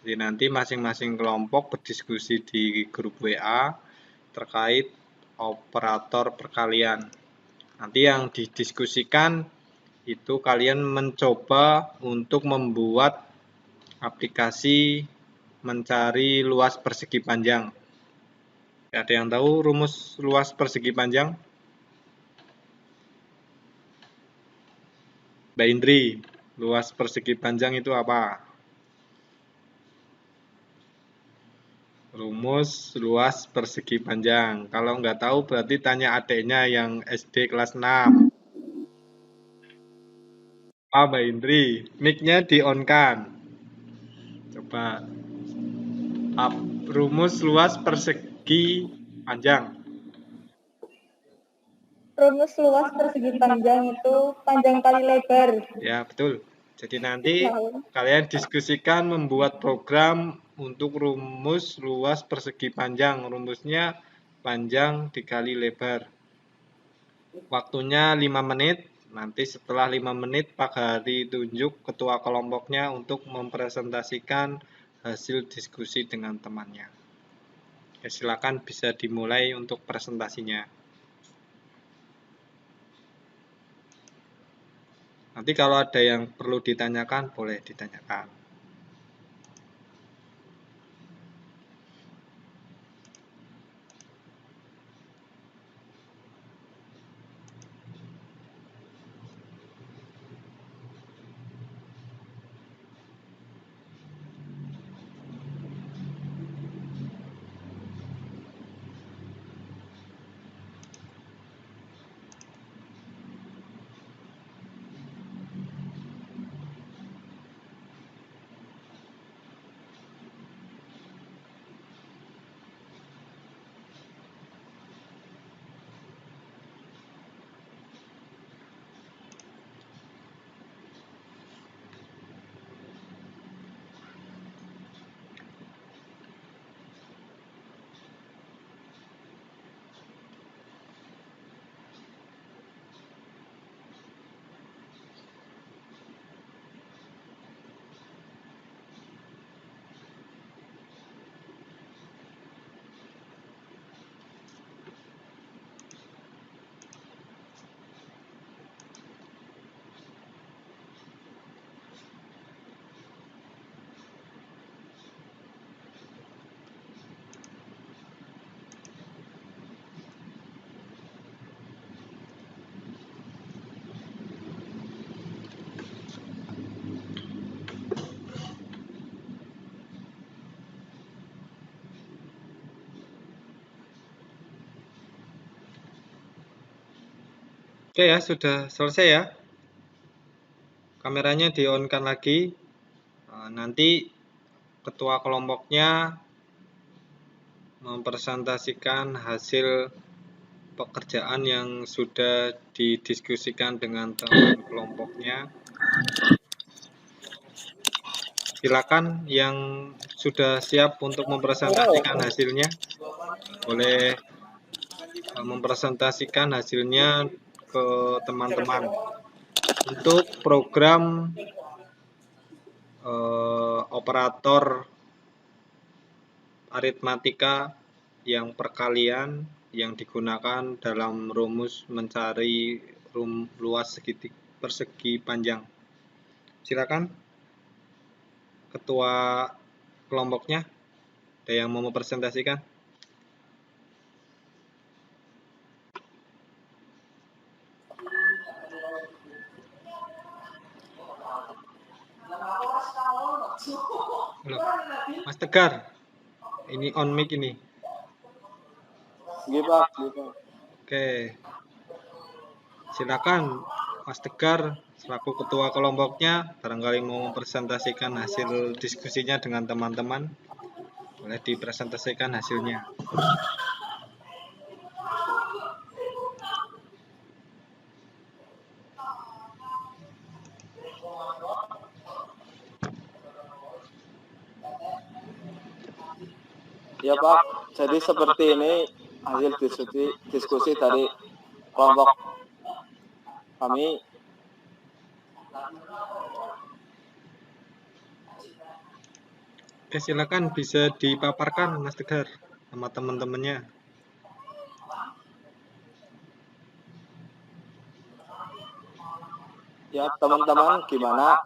A: Jadi nanti masing-masing kelompok berdiskusi di grup WA terkait operator perkalian. Nanti yang didiskusikan itu kalian mencoba untuk membuat aplikasi mencari luas persegi panjang. Ada yang tahu rumus luas persegi panjang? Mbak Indri, luas persegi panjang itu apa? Rumus luas persegi panjang. Kalau nggak tahu berarti tanya adiknya yang SD kelas 6. Mbak Indri, mic-nya di-on-kan. Coba. Rumus luas persegi panjang.
E: Rumus luas persegi panjang itu panjang kali lebar.
A: Ya, betul. Jadi nanti kalian diskusikan membuat program untuk rumus luas persegi panjang. Rumusnya panjang dikali lebar. Waktunya 5 menit. Nanti setelah 5 menit Pak Hari tunjuk ketua kelompoknya untuk mempresentasikan hasil diskusi dengan temannya. Ya, silakan bisa dimulai untuk presentasinya. Nanti kalau ada yang perlu ditanyakan, boleh ditanyakan. Oke ya, sudah selesai ya. Kameranya di-on-kan lagi. Nanti ketua kelompoknya mempresentasikan hasil pekerjaan yang sudah didiskusikan dengan teman kelompoknya. Silakan yang sudah siap untuk mempresentasikan hasilnya. Boleh mempresentasikan hasilnya ke teman-teman. Untuk program operator aritmatika yang perkalian yang digunakan dalam rumus mencari luas persegi panjang. Silakan ketua kelompoknya. Ada yang mau mempresentasikan? Halo, Mas Tegar, ini on mic ini.
B: Nggih, Pak. Nggih, Pak.
A: Oke, silakan Mas Tegar selaku ketua kelompoknya barangkali mau mempresentasikan hasil diskusinya dengan teman-teman. Boleh dipresentasikan hasilnya.
B: Ya, Pak. Jadi seperti ini hasil diskusi dari kelompok kami.
A: Oke, silakan bisa dipaparkan Mas Tegar sama teman-temannya.
B: Ya, teman-teman, gimana?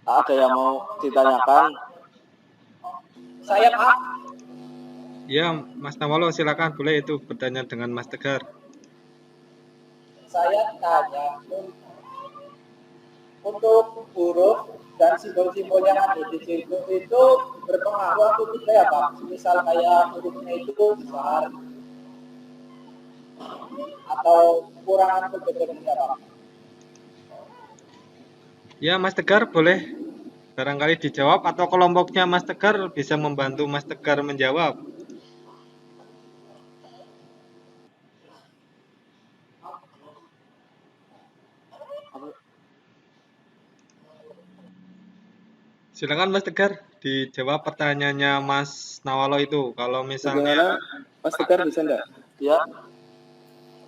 B: Ada yang mau ditanyakan? Saya, Pak.
A: Ya, Mas Nawalo silakan boleh itu bertanya dengan Mas Tegar.
C: Saya tanya untuk huruf dan simbol-simbol yang ada di situ itu berpengaruh atau tidak ya Pak? Misal kayak hurufnya itu besar atau kurangan kebetulannya Pak?
A: Ya, Mas Tegar boleh barangkali dijawab atau kelompoknya Mas Tegar bisa membantu Mas Tegar menjawab. Silakan Mas Tegar dijawab pertanyaannya Mas Nawalo itu. Kalau misalnya
B: Bagaimana, Mas Tegar, bisa enggak? Ya,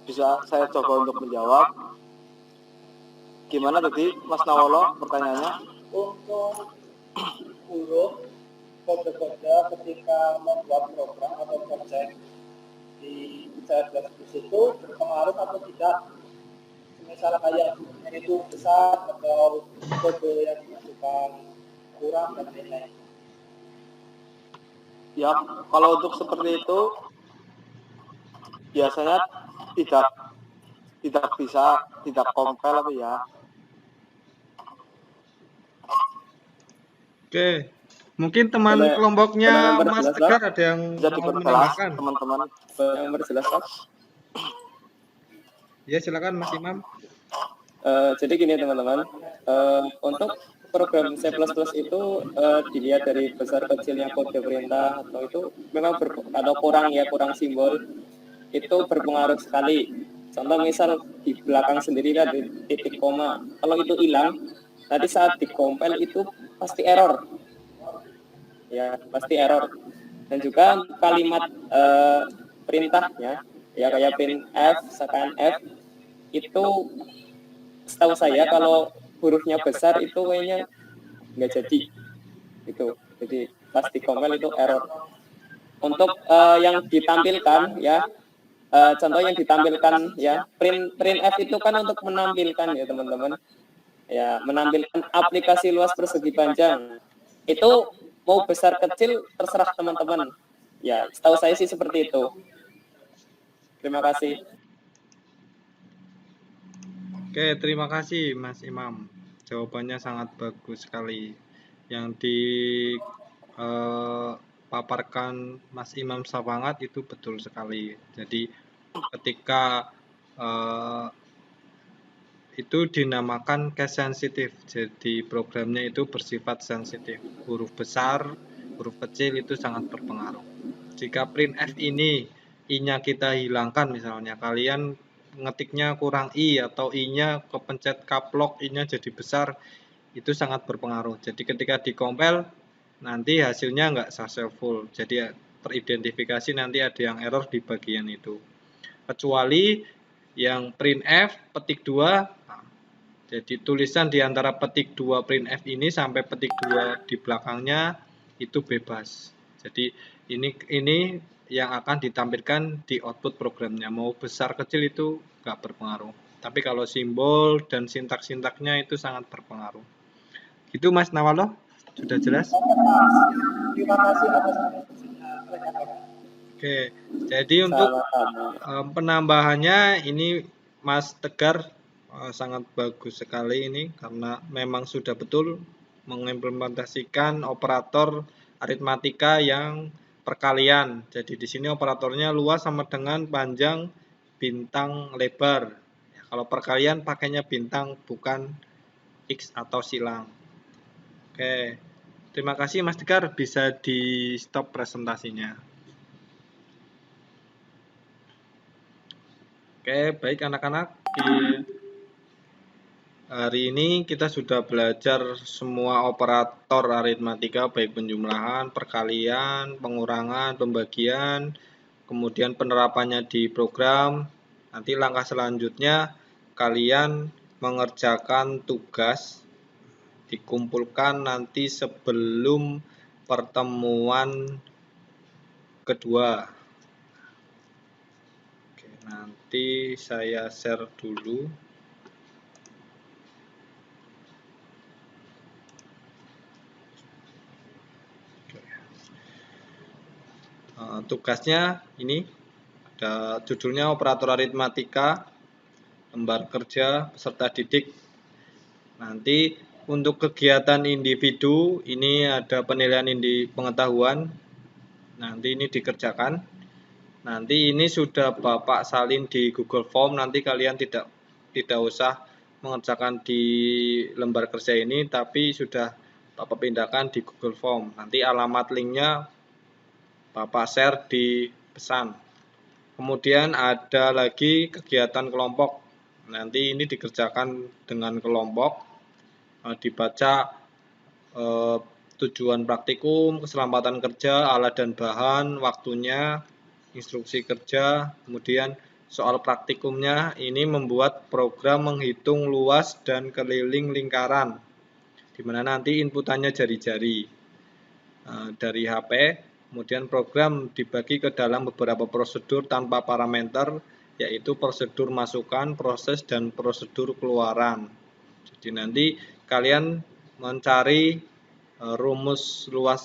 B: bisa saya coba untuk menjawab. Gimana tadi, Mas Nawolo, pertanyaannya?
C: Untuk huruf kode-kode ketika membuat program atau project di CFS itu berpengaruh atau tidak? Misal kayak hurufnya itu besar atau kode yang dimasukkan kurang dan lain-lain.
B: Ya, kalau untuk seperti itu biasanya tidak bisa, tidak compile apa ya.
A: Oke, mungkin teman
B: Boleh-
A: kelompoknya
B: boleh
A: Mas
B: memperjelas,
A: Tegar
B: Pak?
A: ada yang
B: Bisa
A: mau
B: diperjelas,
A: menambahkan.
B: teman-teman. Yang memperjelas, Pak?
A: Ya, silakan Mas Imam.
B: Jadi gini teman-teman, untuk program C++ itu dilihat dari besar kecilnya kode perintah atau itu memang atau kurang simbol itu berpengaruh sekali. Contoh misal di belakang sendiri ada titik koma, kalau itu hilang nanti saat dikompil itu pasti error, ya pasti error. Dan juga kalimat perintahnya ya kayak printf, scanf itu setahu saya kalau hurufnya besar itu kayaknya nggak jadi itu, jadi pasti kompil itu error. Untuk yang ditampilkan ya, contoh yang ditampilkan ya, printf itu kan untuk menampilkan ya teman-teman ya, menampilkan aplikasi luas persegi panjang. Itu mau besar kecil terserah teman-teman ya, setahu saya sih seperti itu. Terima kasih.
A: Oke, terima kasih Mas Imam. Jawabannya sangat bagus sekali. Yang dipaparkan Mas Imam Sawangat itu betul sekali. Jadi ketika itu dinamakan case sensitif. Jadi programnya itu bersifat sensitif. Huruf besar, huruf kecil itu sangat berpengaruh. Jika printf ini i-nya kita hilangkan misalnya, kalian ngetiknya kurang i atau i-nya kepencet caps lock, i-nya jadi besar, itu sangat berpengaruh. Jadi ketika dikompil nanti hasilnya nggak successful. Jadi teridentifikasi nanti ada yang error di bagian itu. Kecuali yang printf petik 2, jadi tulisan di antara petik 2 printf ini sampai petik 2 di belakangnya itu bebas. Jadi ini yang akan ditampilkan di output programnya. Mau besar kecil itu nggak berpengaruh. Tapi kalau simbol dan sintak-sintaknya itu sangat berpengaruh. Gitu Mas Nawalo? Sudah jelas?
C: Terima kasih atas informasinya.
A: Oke, jadi untuk
B: Sama-sama.
A: penambahannya ini Mas Tegar sangat bagus sekali ini karena memang sudah betul mengimplementasikan operator aritmatika yang perkalian. Jadi di sini operatornya luas sama dengan panjang bintang lebar. Ya, kalau perkalian pakainya bintang bukan X atau silang. Oke, terima kasih Mas Tegar, bisa di stop presentasinya. Oke, baik anak-anak. Hari ini kita sudah belajar semua operator aritmatika, baik penjumlahan, perkalian, pengurangan, pembagian, kemudian penerapannya di program. Nanti langkah selanjutnya kalian mengerjakan tugas, dikumpulkan nanti sebelum pertemuan kedua. Oke, nanti saya share dulu. Tugasnya ini ada judulnya operator aritmatika, lembar kerja peserta didik. Nanti untuk kegiatan individu ini ada penilaian pengetahuan. Nanti ini dikerjakan. Nanti ini sudah Bapak salin di Google Form. Nanti kalian tidak usah mengerjakan di lembar kerja ini, tapi sudah Bapak pindahkan di Google Form. Nanti alamat linknya Bapak share di pesan. Kemudian ada lagi kegiatan kelompok. Nanti ini dikerjakan dengan kelompok, dibaca tujuan praktikum, keselamatan kerja, alat dan bahan, waktunya, instruksi kerja, kemudian soal praktikumnya ini membuat program menghitung luas dan keliling lingkaran, di mana nanti inputannya jari-jari dari HP. Kemudian program dibagi ke dalam beberapa prosedur tanpa parameter, yaitu prosedur masukan, proses, dan prosedur keluaran. Jadi nanti kalian mencari rumus luas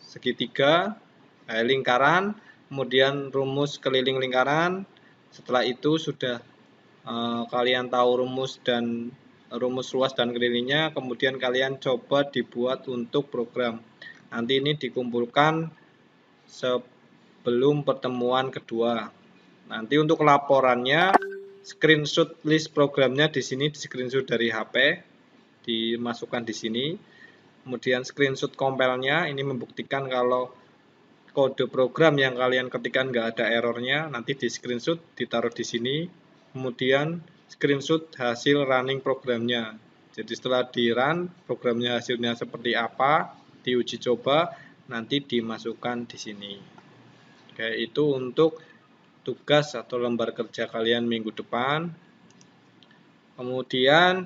A: segitiga, lingkaran, kemudian rumus keliling lingkaran. Setelah itu sudah kalian tahu rumus luas dan kelilingnya, kemudian kalian coba dibuat untuk program. Nanti ini dikumpulkan sebelum pertemuan kedua. Nanti untuk laporannya, screenshot list programnya di sini, di screenshot dari HP, dimasukkan di sini. Kemudian screenshot compile-nya, ini membuktikan kalau kode program yang kalian ketikkan nggak ada errornya, nanti di screenshot, ditaruh di sini. Kemudian screenshot hasil running programnya. Jadi setelah di run, programnya hasilnya seperti apa, diuji coba, nanti dimasukkan di sini. Oke, itu untuk tugas atau lembar kerja kalian minggu depan. Kemudian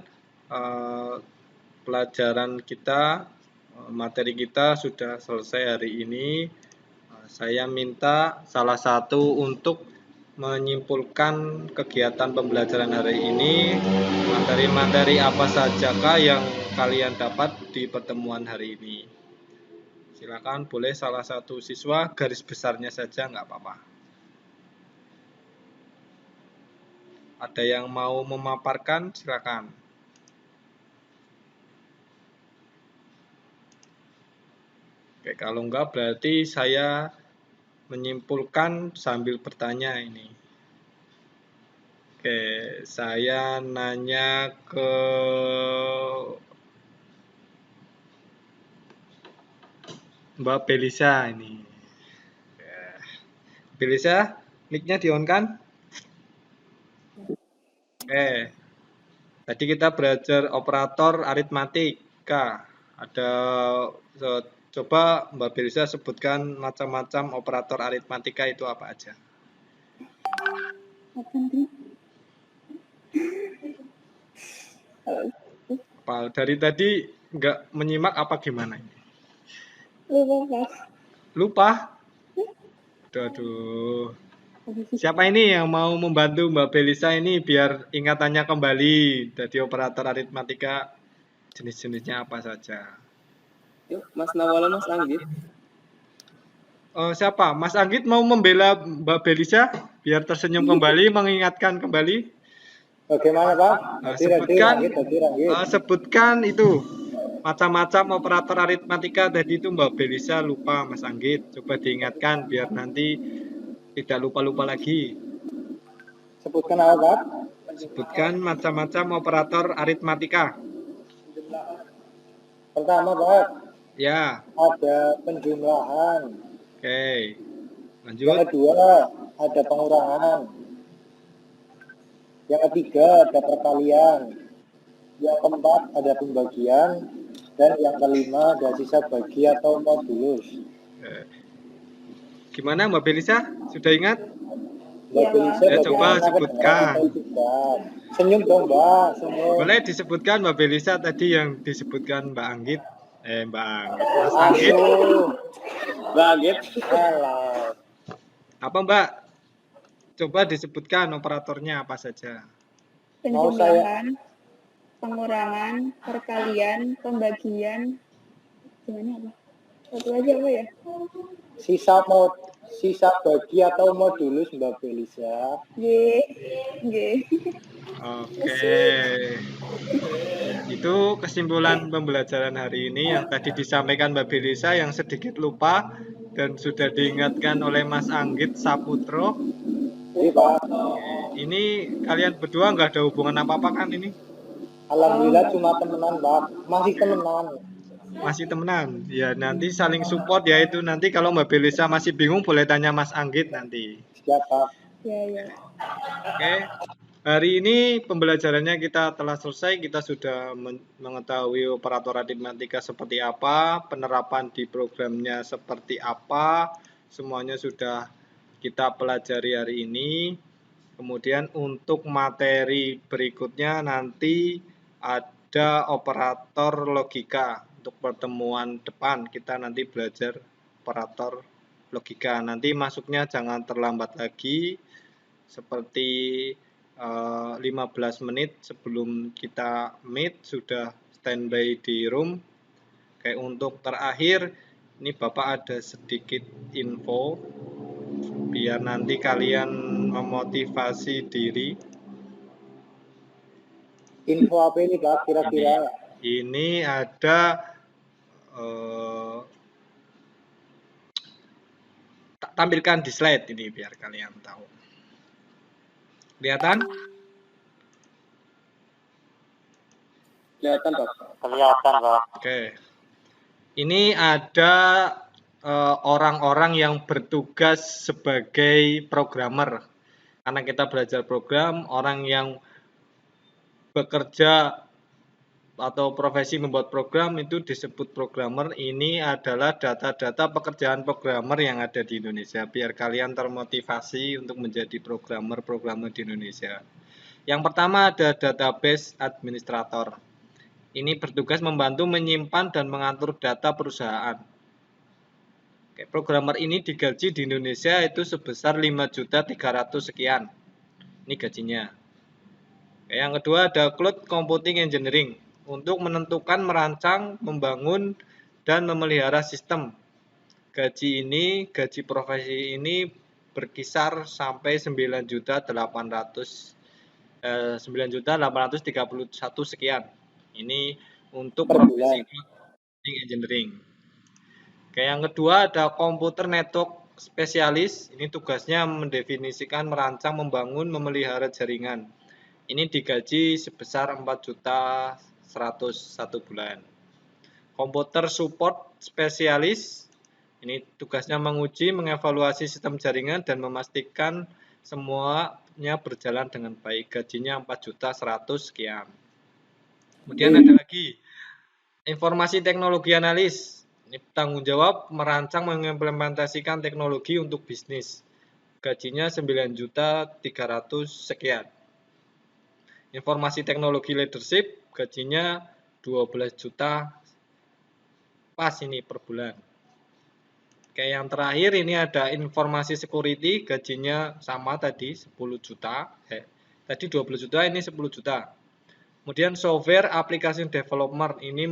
A: pelajaran kita, materi kita sudah selesai hari ini. Saya minta salah satu untuk menyimpulkan kegiatan pembelajaran hari ini, materi-materi apa sajakah yang kalian dapat di pertemuan hari ini. Silakan, boleh salah satu siswa, garis besarnya saja nggak apa-apa. Ada yang mau memaparkan, silakan. Oke, kalau enggak berarti saya menyimpulkan sambil bertanya ini. Oke, saya nanya ke Mbak Belisa ini. Belisa, mic-nya di-on-kan? Oke. Tadi kita belajar operator aritmatika. Ada coba Mbak Belisa sebutkan macam-macam operator aritmatika itu apa aja? Dari tadi nggak menyimak apa gimana ini? Lupa? Aduh. Siapa ini yang mau membantu Mbak Belisa ini biar ingatannya kembali jadi operator aritmatika jenis-jenisnya apa saja?
B: Yuk, Mas Nawala, Mas Anggit.
A: Siapa? Mas Anggit mau membela Mbak Belisa biar tersenyum kembali, mengingatkan kembali.
C: Bagaimana Pak?
A: Sebutkan,
C: Hadir.
A: sebutkan itu macam-macam operator aritmatika tadi itu Mbak Belisa lupa Mas Anggit. Coba diingatkan biar nanti tidak lupa-lupa lagi.
C: Sebutkan apa Pak?
A: Sebutkan macam-macam operator aritmatika.
C: Pertama Pak,
A: Ya,
C: ada penjumlahan.
A: oke.
C: Yang
A: Lanjut.
C: kedua, ada pengurangan. Yang ketiga, ada perkalian. Yang keempat, ada pembagian. Dan yang kelima, ada sisa bagi atau modulus.
A: Gimana Mbak Belisa? Sudah ingat?
C: Mbak Belisa,
A: Ya, coba sebutkan.
C: Senyum dong Mbak, senyum.
A: Boleh disebutkan Mbak Belisa tadi yang disebutkan Mbak Anggit. Mbak Anggit. Mas Anggit.
B: Mbak Anggit.
A: Apa Mbak? Coba disebutkan operatornya apa saja.
E: Penjumlahan, pengurangan, perkalian, pembagian, gimana apa? Satu lagi apa ya?
C: Sisa bagi atau modulus Mbak Belisa.
E: G.
A: Oke. Itu kesimpulan pembelajaran hari ini yang tadi disampaikan Mbak Belisa yang sedikit lupa dan sudah diingatkan oleh Mas Anggit Saputro.
C: Jadi Pak,
A: Ini kalian berdua nggak ada hubungan apa-apa kan ini?
C: alhamdulillah cuma temenan Pak, masih temenan.
A: Masih temenan. Ya nanti saling support ya itu. Nanti kalau Mbak Belisa masih bingung boleh tanya Mas Anggit nanti.
C: Siap Pak.
E: Ya.
A: Oke. Hari ini pembelajarannya kita telah selesai. Kita sudah mengetahui operator aritmatika seperti apa, penerapan di programnya seperti apa. Semuanya sudah kita pelajari hari ini. Kemudian untuk materi berikutnya nanti ada operator logika. Untuk pertemuan depan kita nanti belajar operator logika. Nanti masuknya jangan terlambat lagi. Seperti 15 menit sebelum kita meet sudah standby di room. Kayak untuk terakhir ini Bapak ada sedikit info biar nanti kalian memotivasi diri.
C: Info apa ini Pak kira-kira?
A: Ini ada tampilkan di slide ini biar kalian tahu. Kelihatan?
B: Kelihatan Pak.
D: Kelihatan, Pak.
A: Oke. Ini ada orang-orang yang bertugas sebagai programmer. Karena kita belajar program, orang yang bekerja atau profesi membuat program itu disebut programmer. Ini adalah data-data pekerjaan programmer yang ada di Indonesia. Biar kalian termotivasi untuk menjadi programmer di Indonesia. Yang pertama ada database administrator. Ini bertugas membantu menyimpan dan mengatur data perusahaan. Programmer ini digaji di Indonesia itu sebesar 5.300.000 sekian. Ini gajinya. Yang kedua ada Cloud Computing Engineering untuk menentukan, merancang, membangun, dan memelihara sistem. Gaji profesi ini berkisar sampai 9.831 sekian. Ini untuk profesi Computing Engineering. Yang kedua ada komputer network spesialis. Ini tugasnya mendefinisikan, merancang, membangun, memelihara jaringan. Ini digaji sebesar 4.100.000 satu bulan. Komputer support spesialis. Ini tugasnya menguji, mengevaluasi sistem jaringan dan memastikan semuanya berjalan dengan baik. Gajinya 4.100.000 sekian. Kemudian ada lagi informasi teknologi analis. Ini tanggung jawab merancang mengimplementasikan teknologi untuk bisnis. Gajinya 9.300.000 sekian. Informasi teknologi leadership gajinya 12 juta pas ini per bulan. Oke, yang terakhir ini ada informasi security gajinya sama tadi 10 juta. Tadi 20 juta ini 10 juta. Kemudian software application developer ini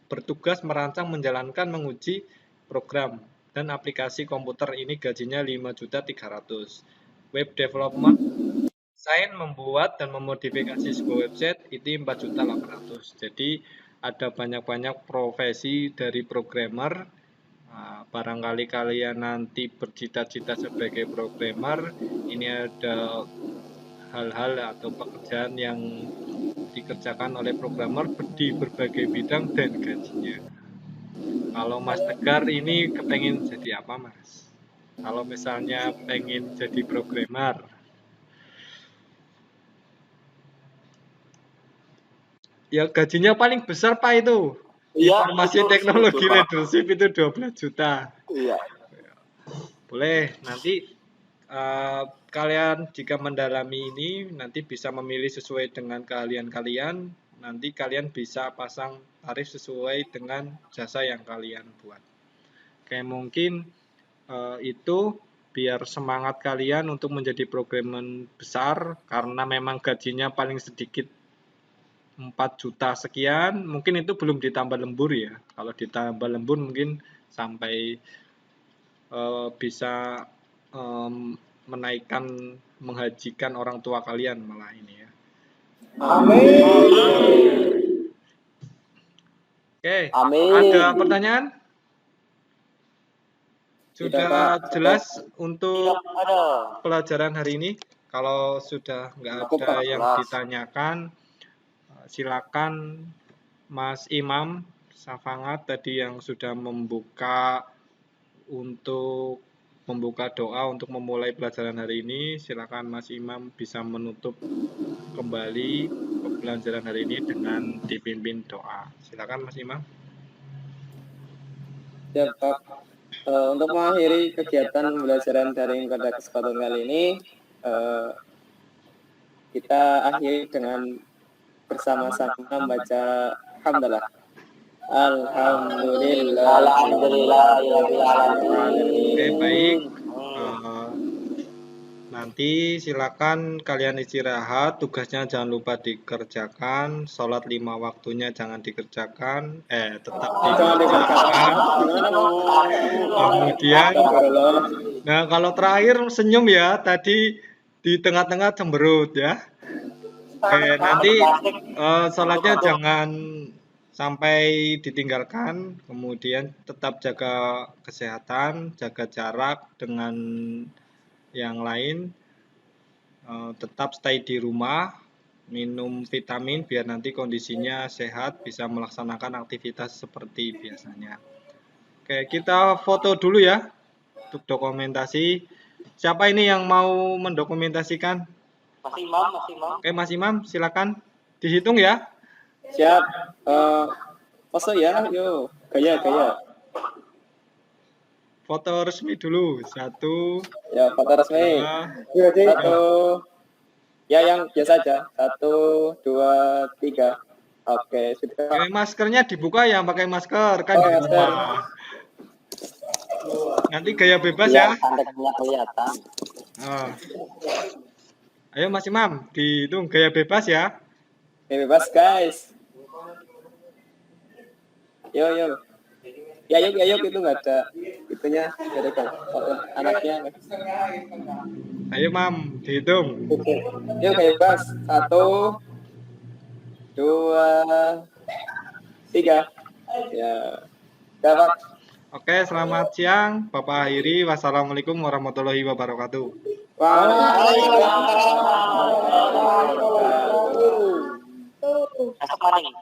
A: bertugas merancang, menjalankan, menguji program dan aplikasi komputer, ini gajinya 5.300.000. Web development, desain, membuat dan memodifikasi sebuah website, itu 4.800.000. Jadi ada banyak-banyak profesi dari programmer. Nah, barangkali kalian nanti bercita-cita sebagai programmer, ini ada hal-hal atau pekerjaan yang dikerjakan oleh programmer di berbagai bidang dan gajinya. Kalau Mas Tegar ini kepengen jadi apa, Mas? Kalau misalnya pengen jadi programmer, ya gajinya paling besar Pak itu.
D: Iya,
A: Informasi
D: itu
A: teknologi
D: setuju, Pak.
A: leadership itu 12 juta.
D: Iya.
A: Boleh, nanti kalian jika mendalami ini nanti bisa memilih sesuai dengan keahlian kalian. Nanti kalian bisa pasang tarif sesuai dengan jasa yang kalian buat. Kayak mungkin itu biar semangat kalian untuk menjadi programmer besar, karena memang gajinya paling sedikit 4 juta sekian. Mungkin itu belum ditambah lembur ya. Kalau ditambah lembur mungkin sampai bisa menaikkan, menghajikan orang tua kalian malah ini ya.
C: Amin.
A: Oke,
B: Amin.
A: ada pertanyaan? Sudah jelas untuk
D: Ada.
A: pelajaran hari ini? Kalau sudah nggak
B: Cukup,
A: ada
B: Pak.
A: yang
D: Jelas.
A: ditanyakan, silakan Mas Imam Safangat tadi yang sudah membuka doa untuk memulai pelajaran hari ini. Silakan Mas Imam bisa menutup kembali pembelajaran hari ini dengan dipimpin doa. Silakan Mas Imam.
B: Ya, Pak. Untuk mengakhiri kegiatan pembelajaran daring pada kesempatan kali ini, kita akhiri dengan bersama-sama membaca hamdalah. Alhamdulillah.
A: Oke, baik. Nanti silakan kalian istirahat, tugasnya jangan lupa dikerjakan, sholat 5 waktunya jangan dikerjakan, tetap dikerjakan. Kemudian, nah kalau terakhir senyum ya, tadi di tengah-tengah cemberut ya. Oke, nanti sholatnya jangan sampai ditinggalkan, kemudian tetap jaga kesehatan, jaga jarak dengan yang lain, tetap stay di rumah, minum vitamin biar nanti kondisinya sehat, bisa melaksanakan aktivitas seperti biasanya. Oke, kita foto dulu ya untuk dokumentasi. Siapa ini yang mau mendokumentasikan?
D: Mas Imam.
A: Oke, Mas Imam, silakan dihitung ya.
B: Siap. Pose ya, yuk. Gaya.
A: Foto resmi dulu. 1,
B: Ya, foto resmi.
A: 2,
B: 1. Ya, yang biasa aja. 1, 2, 3. Oke, sudah.
A: Oke, maskernya dibuka ya, pakai masker kan di rumah. Nanti gaya bebas ya.
D: Tandanya kelihatan.
A: Ayo Mas Imam, dihitung gaya bebas ya.
B: Bebas, guys. Yo. Ya, yuk itu nggak ada itunya, nggak ada anaknya.
A: Ayo Mam, dihitung.
B: Yuk bebas. 1, 2, 3. Ya, dapat.
A: Oke, selamat siang, Bapak akhiri. Wassalamualaikum warahmatullahi wabarakatuh.
B: Waalaikumsalam.
D: Esok maning.